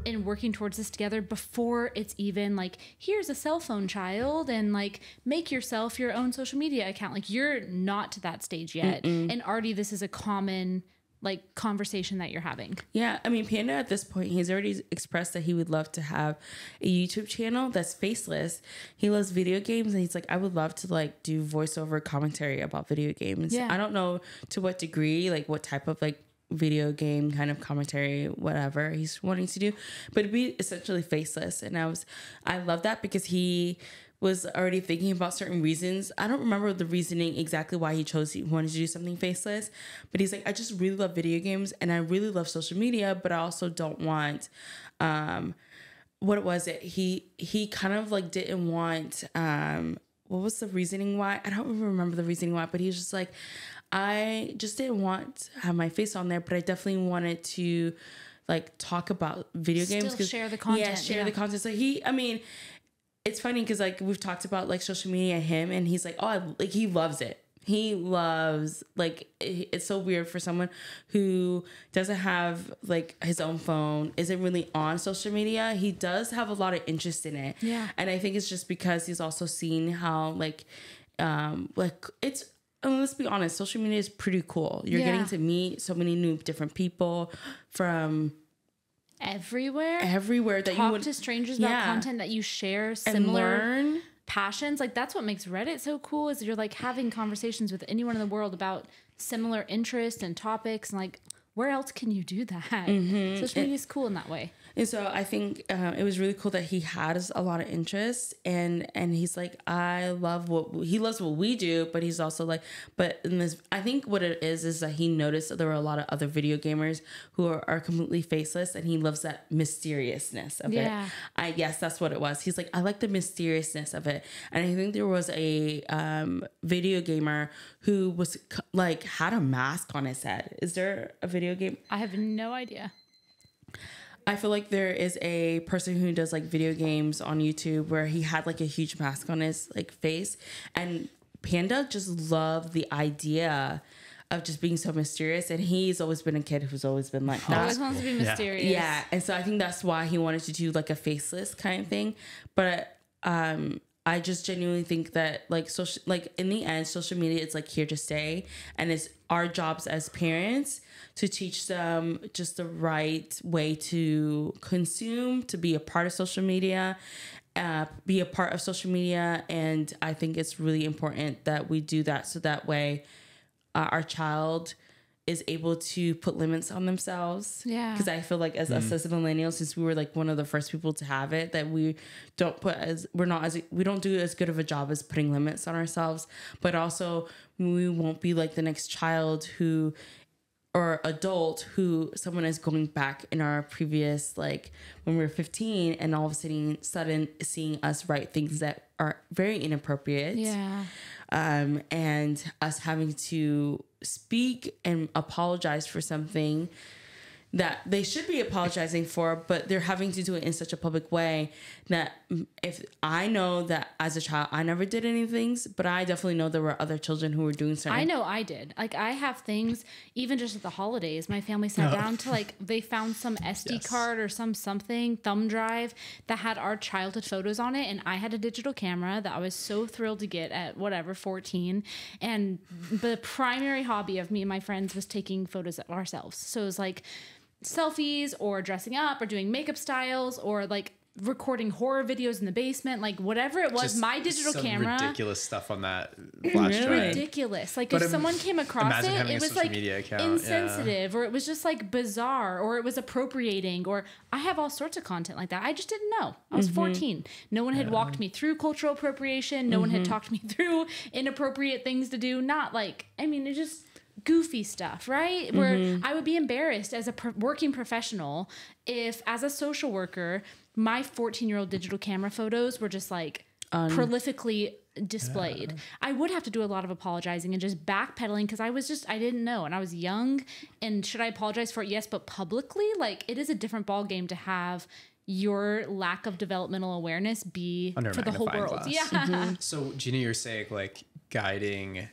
[SPEAKER 3] and working towards this together before it's even like, here's a cell phone, child, and like make yourself your own social media account. Like you're not to that stage yet. And already this is a common like conversation that you're having.
[SPEAKER 2] Yeah, I mean, Panda at this point, he's already expressed that he would love to have a YouTube channel that's faceless. He loves video games, and he's like, I would love to like do voiceover commentary about video games.
[SPEAKER 3] Yeah.
[SPEAKER 2] I don't know to what degree, like what type of like video game kind of commentary, whatever he's wanting to do, but it'd be essentially faceless. And I love that because he was already thinking about certain reasons. I don't remember the reasoning exactly why he wanted to do something faceless, but he's like, I just really love video games and I really love social media, but I also don't want, what was it? He kind of like didn't want, what was the reasoning why? I don't remember the reasoning why, but he was just like, I just didn't want to have my face on there, but I definitely wanted to like talk about video games.
[SPEAKER 3] Still share the content.
[SPEAKER 2] Yeah, share the content. So it's funny because like we've talked about like social media and him, and he's like, oh, like he loves it. He loves, like, it's so weird for someone who doesn't have like his own phone, isn't really on social media. He does have a lot of interest in it.
[SPEAKER 3] Yeah.
[SPEAKER 2] And I think it's just because he's also seen how like it's, let's be honest, social media is pretty cool. You're getting to meet so many new different people from
[SPEAKER 3] everywhere that
[SPEAKER 2] you
[SPEAKER 3] talk to strangers about content that you share, similar
[SPEAKER 2] and learn
[SPEAKER 3] passions. Like that's what makes Reddit so cool, is you're like having conversations with anyone in the world about similar interests and topics, and like where else can you do that? Social media is cool in that way.
[SPEAKER 2] And so I think it was really cool that he has a lot of interest, and he's like, I love he loves what we do, but he's also like, but in this, I think what it is that he noticed that there were a lot of other video gamers who are completely faceless, and he loves that mysteriousness of it. I guess that's what it was. He's like, I like the mysteriousness of it, and I think there was a video gamer who was like had a mask on his head. Is there a video game?
[SPEAKER 3] I have no idea.
[SPEAKER 2] I feel like there is a person who does like video games on YouTube where he had like a huge mask on his like face, and Panda just loved the idea of just being so mysterious, and he's always been a kid who's always been like that.
[SPEAKER 3] Always wants to be mysterious.
[SPEAKER 2] Yeah, and so I think that's why he wanted to do like a faceless kind of thing. But I just genuinely think that like social, like in the end, social media is like here to stay, and it's our jobs as parents to teach them just the right way to consume, to be a part of social media, be a part of social media. And I think it's really important that we do that, so that way our child is able to put limits on themselves.
[SPEAKER 3] Yeah.
[SPEAKER 2] Because I feel like as us as millennials, since we were like one of the first people to have it, that we don't do as good of a job as putting limits on ourselves, but also we won't be like the next child who, or adult who someone is going back in our previous, like when we were 15 and all of a sudden seeing us write things that are very inappropriate.
[SPEAKER 3] Yeah.
[SPEAKER 2] And us having to speak and apologize for something that they should be apologizing for, but they're having to do it in such a public way that if I know that as a child, I never did any things, but I definitely know there were other children who were doing something.
[SPEAKER 3] I know I did. Like I have things, even just at the holidays, my family sat down to like, they found some SD card or something, thumb drive that had our childhood photos on it. And I had a digital camera that I was so thrilled to get at 14. And the primary hobby of me and my friends was taking photos of ourselves. So it was like selfies or dressing up or doing makeup styles or like recording horror videos in the basement, like whatever it was. Just my digital camera,
[SPEAKER 1] ridiculous stuff on that flash drive.
[SPEAKER 3] Ridiculous. Like if someone came across it was like insensitive, or it was just like bizarre, or it was appropriating, or I have all sorts of content like that. I just didn't know. I was 14. No one had walked me through cultural appropriation. No one had talked me through inappropriate things to do. Not like, I mean, it's just goofy stuff, right? Where I would be embarrassed as a working professional if, as a social worker, my 14-year-old digital camera photos were just like prolifically displayed. I would have to do a lot of apologizing and just backpedaling because I didn't know, and I was young. And should I apologize for it? Yes, but publicly, like it is a different ball game to have your lack of developmental awareness be
[SPEAKER 1] under
[SPEAKER 3] for the whole world.
[SPEAKER 1] Glass.
[SPEAKER 3] Yeah.
[SPEAKER 1] So Gina, you're saying like guiding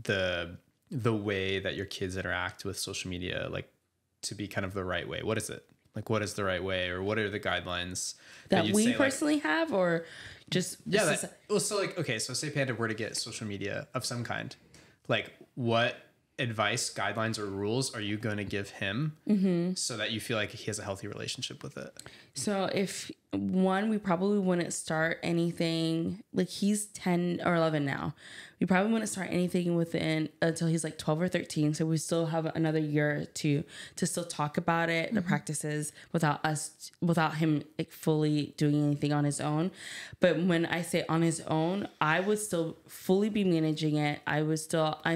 [SPEAKER 1] the way that your kids interact with social media, like to be kind of the right way. What is it? Like, what is the right way, or what are the guidelines
[SPEAKER 2] that we
[SPEAKER 1] say,
[SPEAKER 2] personally have, or just
[SPEAKER 1] so like, okay, so say Panda were to get social media of some kind, like what advice, guidelines, or rules are you going to give him so that you feel like he has a healthy relationship with it?
[SPEAKER 2] So if we probably wouldn't start anything, like he's 10 or 11 now. We probably wouldn't start anything until he's like 12 or 13. So we still have another year to still talk about it, the practices, without him like fully doing anything on his own. But when I say on his own, I would still fully be managing it. I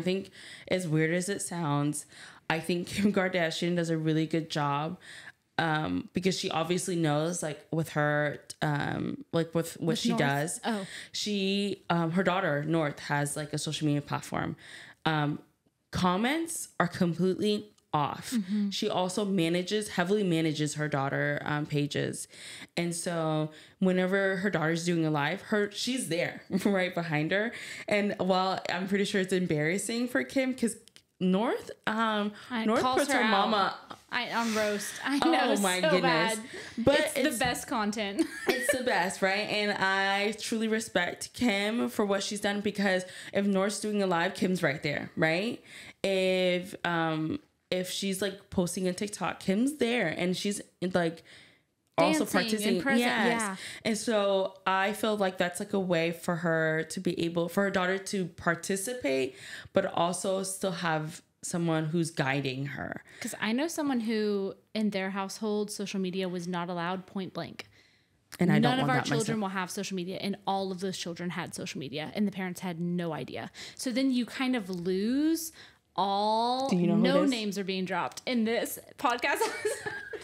[SPEAKER 2] think, as weird as it sounds, I think Kim Kardashian does a really good job. Because she obviously knows, like with her, like with what she does. Oh, she, her daughter North has like a social media platform. Comments are completely off. She also heavily manages her daughter pages, and so whenever her daughter's doing a live, she's there right behind her. And while I'm pretty sure it's embarrassing for Kim because North puts her mama
[SPEAKER 3] on roast. I know.
[SPEAKER 2] Oh my
[SPEAKER 3] so
[SPEAKER 2] goodness!
[SPEAKER 3] Bad.
[SPEAKER 2] But
[SPEAKER 3] it's the best content.
[SPEAKER 2] It's the best, right? And I truly respect Kim for what she's done, because if North's doing a live, Kim's right there, right? If she's like posting a TikTok, Kim's there, and she's like also participating. Yeah. And so I feel like that's like a way for her daughter to participate, but also still have someone who's guiding her.
[SPEAKER 3] Because I know someone who, in their household, social media was not allowed point blank.
[SPEAKER 2] And I don't
[SPEAKER 3] None of
[SPEAKER 2] want
[SPEAKER 3] our
[SPEAKER 2] that
[SPEAKER 3] children
[SPEAKER 2] myself.
[SPEAKER 3] will have social media, and all of those children had social media, and the parents had no idea. So then you kind of lose all.
[SPEAKER 2] Do you know who
[SPEAKER 3] no
[SPEAKER 2] it is?
[SPEAKER 3] names are being dropped in this podcast.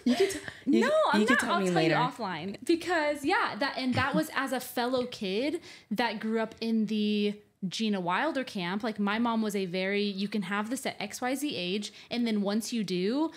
[SPEAKER 2] You can
[SPEAKER 3] No, I'm
[SPEAKER 2] you can
[SPEAKER 3] not.
[SPEAKER 2] tell
[SPEAKER 3] I'll
[SPEAKER 2] me
[SPEAKER 3] tell
[SPEAKER 2] later.
[SPEAKER 3] you offline because that was as a fellow kid that grew up in the Gina Wilder camp. Like my mom was you can have this at XYZ age, and then once you do,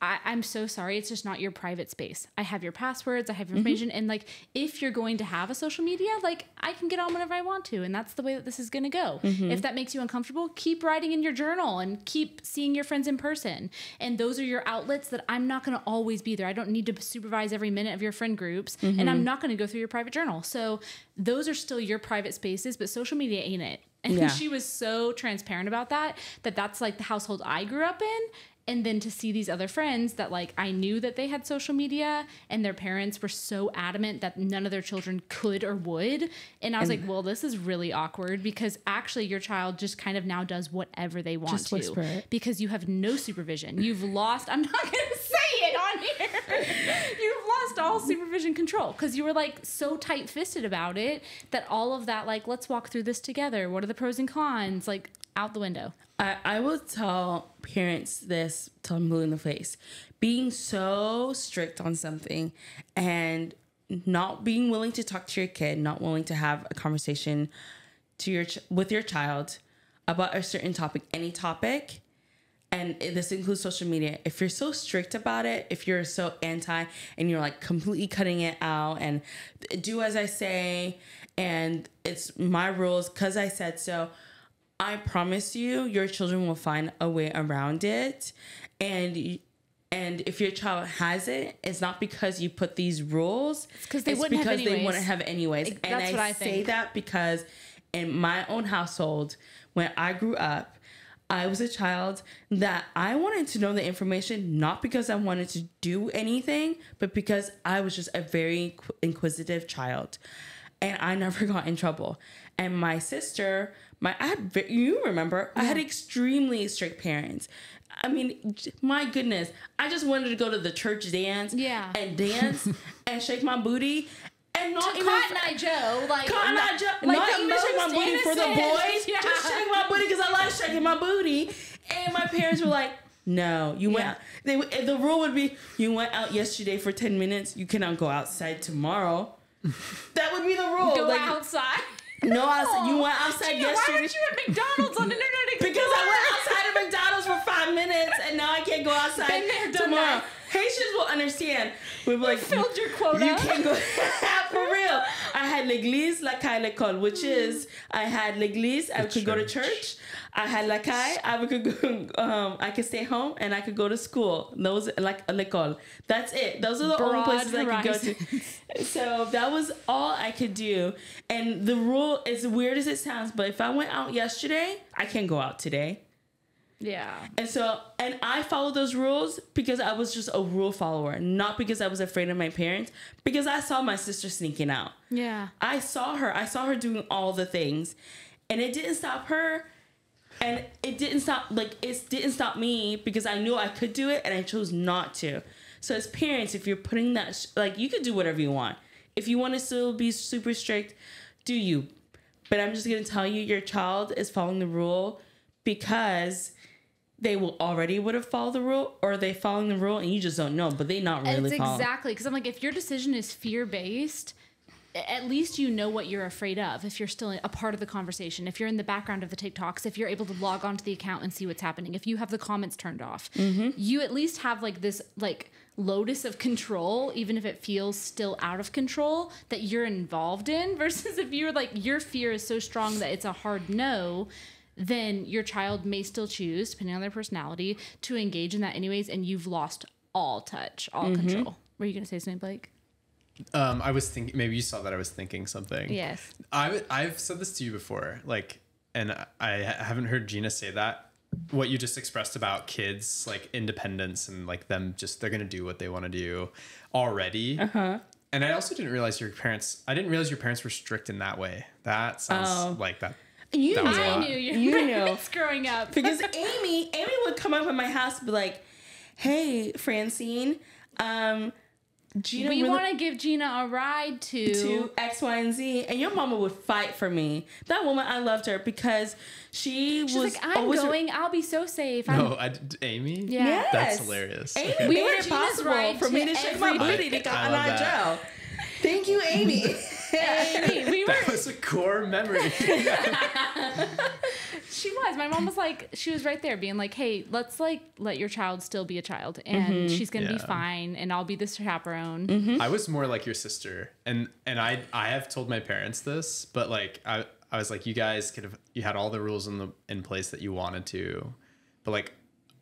[SPEAKER 3] I'm so sorry, it's just not your private space. I have your passwords, I have your information, and like if you're going to have a social media, like I can get on whenever I want to, and that's the way that this is going to go. If that makes you uncomfortable, keep writing in your journal and keep seeing your friends in person. And those are your outlets that I'm not going to always be there. I don't need to supervise every minute of your friend groups, and I'm not going to go through your private journal. So those are still your private spaces, but social media ain't it. And
[SPEAKER 2] Yeah.
[SPEAKER 3] she was so transparent about that's like the household I grew up in. And then to see these other friends that like I knew that they had social media and their parents were so adamant that none of their children could or would. And I was like, well, this is really awkward because actually your child just kind of now does whatever they want
[SPEAKER 2] Just whisper it.
[SPEAKER 3] because you have no supervision. You've lost, I'm not going to say it on here. You've lost all supervision control because you were like so tight fisted about it that all of that, like, let's walk through this together. What are the pros and cons? Like out the window.
[SPEAKER 2] I will tell parents this till I'm blue in the face. Being so strict on something and not being willing to talk to your kid, not willing to have a conversation with your child about a certain topic, any topic, and this includes social media. If you're so strict about it, if you're so anti and you're like completely cutting it out and do as I say and it's my rules because I said so, I promise you, your children will find a way around it. And if your child has it, it's not because you put these rules. It's
[SPEAKER 3] because they wouldn't have anyways.
[SPEAKER 2] They wouldn't have anyways.
[SPEAKER 3] That's
[SPEAKER 2] and
[SPEAKER 3] what I
[SPEAKER 2] say
[SPEAKER 3] think.
[SPEAKER 2] that because in my own household, when I grew up, I was a child that I wanted to know the information, not because I wanted to do anything, but because I was just a very inquisitive child. And I never got in trouble. And my sister, you remember, I had extremely strict parents. I mean, my goodness, I just wanted to go to the church dance and dance and shake my booty. And not even
[SPEAKER 3] Cotton Eye Joe, like
[SPEAKER 2] Cotton Eye Joe,
[SPEAKER 3] like
[SPEAKER 2] not
[SPEAKER 3] the
[SPEAKER 2] even shake my
[SPEAKER 3] most
[SPEAKER 2] booty for the
[SPEAKER 3] innocent.
[SPEAKER 2] boys.
[SPEAKER 3] Yeah.
[SPEAKER 2] Just shake my booty because I like shaking my booty. And my parents were like, no, you went. The rule would be you went out yesterday for 10 minutes. You cannot go outside tomorrow. That would be the rule.
[SPEAKER 3] Go
[SPEAKER 2] like,
[SPEAKER 3] outside.
[SPEAKER 2] No, you went outside
[SPEAKER 3] Gina,
[SPEAKER 2] yesterday.
[SPEAKER 3] why aren't you at McDonald's on Internet Explorer?
[SPEAKER 2] Because I went outside of McDonald's for 5 minutes and now I can't go outside
[SPEAKER 3] Been there, done
[SPEAKER 2] tomorrow.
[SPEAKER 3] that.
[SPEAKER 2] Haitians will understand. We'll be like,
[SPEAKER 3] filled your quota.
[SPEAKER 2] You can't go. For real. I had l'église, la caille, l'école, which is I had l'église, I could go to church. I had la caille, I could stay home and I could go to school. Those like l'école. That's it. Those are the only places I could go to. So that was all I could do. And the rule, as weird as it sounds, but if I went out yesterday, I can't go out today.
[SPEAKER 3] Yeah.
[SPEAKER 2] And I followed those rules because I was just a rule follower, not because I was afraid of my parents, because I saw my sister sneaking out.
[SPEAKER 3] Yeah.
[SPEAKER 2] I saw her doing all the things, and it didn't stop her. And it didn't stop me because I knew I could do it and I chose not to. So as parents, if you're putting that, you could do whatever you want. If you want to still be super strict, do you. But I'm just going to tell you, your child is following the rule because they would have followed the rule, or they following the rule and you just don't know, but they not really following.
[SPEAKER 3] Exactly. Because I'm like, if your decision is fear-based, at least you know what you're afraid of if you're still a part of the conversation, if you're in the background of the TikToks, if you're able to log onto the account and see what's happening, if you have the comments turned off, you at least have this locus of control, even if it feels still out of control, that you're involved in, versus if you're your fear is so strong that it's a hard no, then your child may still choose, depending on their personality, to engage in that anyways, and you've lost all touch, all control. Were you going to say something, Blake?
[SPEAKER 1] I was thinking, maybe you saw that I was thinking something.
[SPEAKER 3] Yes.
[SPEAKER 1] I've said this to you before, and I haven't heard Gina say that. What you just expressed about kids, independence and them they're going to do what they want to do already. Uh-huh. And I also didn't realize your parents were strict in that way. That sounds like that.
[SPEAKER 2] You
[SPEAKER 1] That
[SPEAKER 2] knew.
[SPEAKER 1] was a
[SPEAKER 3] I
[SPEAKER 1] lot.
[SPEAKER 3] knew your
[SPEAKER 2] You knew.
[SPEAKER 3] parents growing up.
[SPEAKER 2] Because Amy would come up in my house and be like, "Hey, Francine, Gina
[SPEAKER 3] We
[SPEAKER 2] really-
[SPEAKER 3] want to give Gina a ride
[SPEAKER 2] to X, Y, and Z," and your mama would fight for me. That woman, I loved her because she
[SPEAKER 3] She's
[SPEAKER 2] was
[SPEAKER 3] like, I'm
[SPEAKER 2] always
[SPEAKER 3] going. I'll be so safe.
[SPEAKER 1] No, Amy?
[SPEAKER 3] Yeah.
[SPEAKER 2] Yes.
[SPEAKER 1] That's hilarious.
[SPEAKER 2] Amy
[SPEAKER 3] We
[SPEAKER 2] made
[SPEAKER 3] were
[SPEAKER 2] it
[SPEAKER 3] Gina's
[SPEAKER 2] possible
[SPEAKER 3] ride
[SPEAKER 2] for
[SPEAKER 3] to
[SPEAKER 2] me to shake my
[SPEAKER 3] every-
[SPEAKER 2] booty to go
[SPEAKER 1] I
[SPEAKER 2] on
[SPEAKER 1] love
[SPEAKER 2] our
[SPEAKER 1] that.
[SPEAKER 2] Joe. Thank you, Amy.
[SPEAKER 3] Amy, we were.
[SPEAKER 1] That was a core memory.
[SPEAKER 3] She was. My mom was like, she was right there, being like, "Hey, let's like let your child still be a child, and she's gonna be
[SPEAKER 1] Yeah.
[SPEAKER 3] fine, and I'll be the chaperone."
[SPEAKER 1] I was more like your sister, and I have told my parents this, but like I was like, you guys you had all the rules in place that you wanted to, but like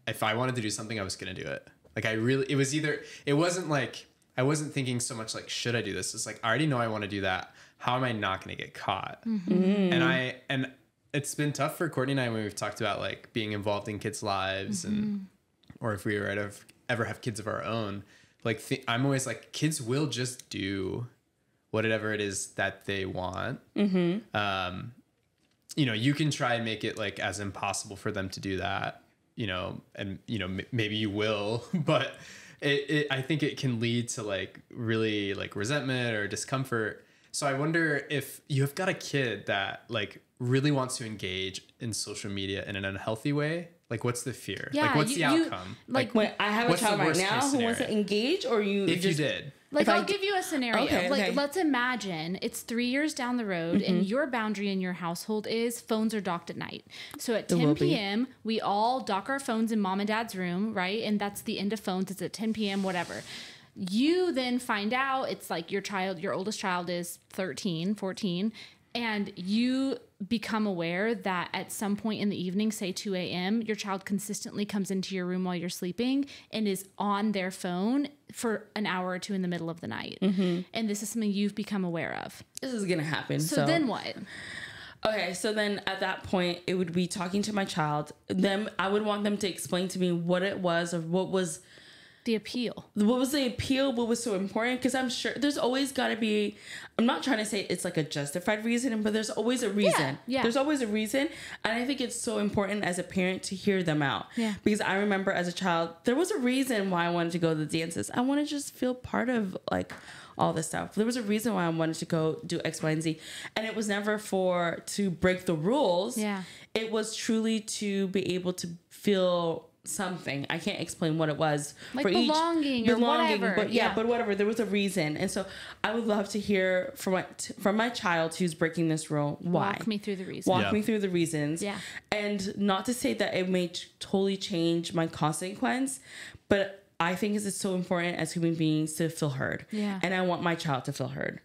[SPEAKER 1] if I wanted to do something, I was gonna do it. Like it wasn't like I wasn't thinking so much like, should I do this? It's like, I already know I want to do that. How am I not gonna get caught? And it's been tough for Courtney and I when we've talked about like being involved in kids' lives or if we were to ever have kids of our own. Like I'm always like, kids will just do whatever it is that they want. You know, you can try and make it like as impossible for them to do that, you know, and you know, maybe you will, but I think it can lead to like really like resentment or discomfort. So I wonder if you have got a kid that like really wants to engage in social media in an unhealthy way. Like, what's the fear?
[SPEAKER 3] Yeah,
[SPEAKER 1] like, what's the
[SPEAKER 3] you-
[SPEAKER 1] outcome?
[SPEAKER 3] like,
[SPEAKER 2] Wait, I have a
[SPEAKER 1] What's the
[SPEAKER 2] child right
[SPEAKER 1] worst
[SPEAKER 2] now
[SPEAKER 1] case
[SPEAKER 2] who wants to
[SPEAKER 1] scenario?
[SPEAKER 2] engage, or you
[SPEAKER 1] If
[SPEAKER 2] just
[SPEAKER 1] you did.
[SPEAKER 3] Like,
[SPEAKER 2] If
[SPEAKER 3] I'll
[SPEAKER 2] I-
[SPEAKER 3] give you a scenario.
[SPEAKER 2] Okay,
[SPEAKER 3] like,
[SPEAKER 2] okay.
[SPEAKER 3] let's imagine it's 3 years down the road, and your boundary in your household is phones are docked at night. So at
[SPEAKER 2] will
[SPEAKER 3] 10
[SPEAKER 2] be.
[SPEAKER 3] p.m., we all dock our phones in mom and dad's room, right? And that's the end of phones. It's at 10 p.m., whatever. You then find out it's like your oldest child is 13, 14, and you become aware that at some point in the evening, say 2 a.m., your child consistently comes into your room while you're sleeping and is on their phone for an hour or two in the middle of the night. And this is something you've become aware of.
[SPEAKER 2] this is gonna happen.
[SPEAKER 3] So then what?
[SPEAKER 2] Okay, so then at that point, it would be talking to my child. Then I would want them to explain to me what it was, or what was
[SPEAKER 3] The appeal.
[SPEAKER 2] the appeal, what was so important. Because I'm sure there's always got to be, I'm not trying to say it's like a justified reason, but there's always a reason.
[SPEAKER 3] yeah.
[SPEAKER 2] There's always a reason. And I think it's so important as a parent to hear them out.
[SPEAKER 3] Yeah.
[SPEAKER 2] Because I remember as a child, there was a reason why I wanted to go to the dances. I wanted to just feel part of like all this stuff. There was a reason why I wanted to go do X, Y, and Z. And it was never to break the rules.
[SPEAKER 3] Yeah.
[SPEAKER 2] It was truly to be able to feel something. I can't explain what it was.
[SPEAKER 3] Like belonging or whatever.
[SPEAKER 2] But
[SPEAKER 3] Yeah.
[SPEAKER 2] but whatever. There was a reason. And so I would love to hear from my child who's breaking this rule, why.
[SPEAKER 3] Walk me through the reason.
[SPEAKER 2] Walk
[SPEAKER 1] Yeah.
[SPEAKER 2] me through the reasons.
[SPEAKER 3] Yeah.
[SPEAKER 2] And not to say that it may totally change my consequence, but I think it's so important as human beings to feel heard.
[SPEAKER 3] Yeah.
[SPEAKER 2] And I want my child to feel heard.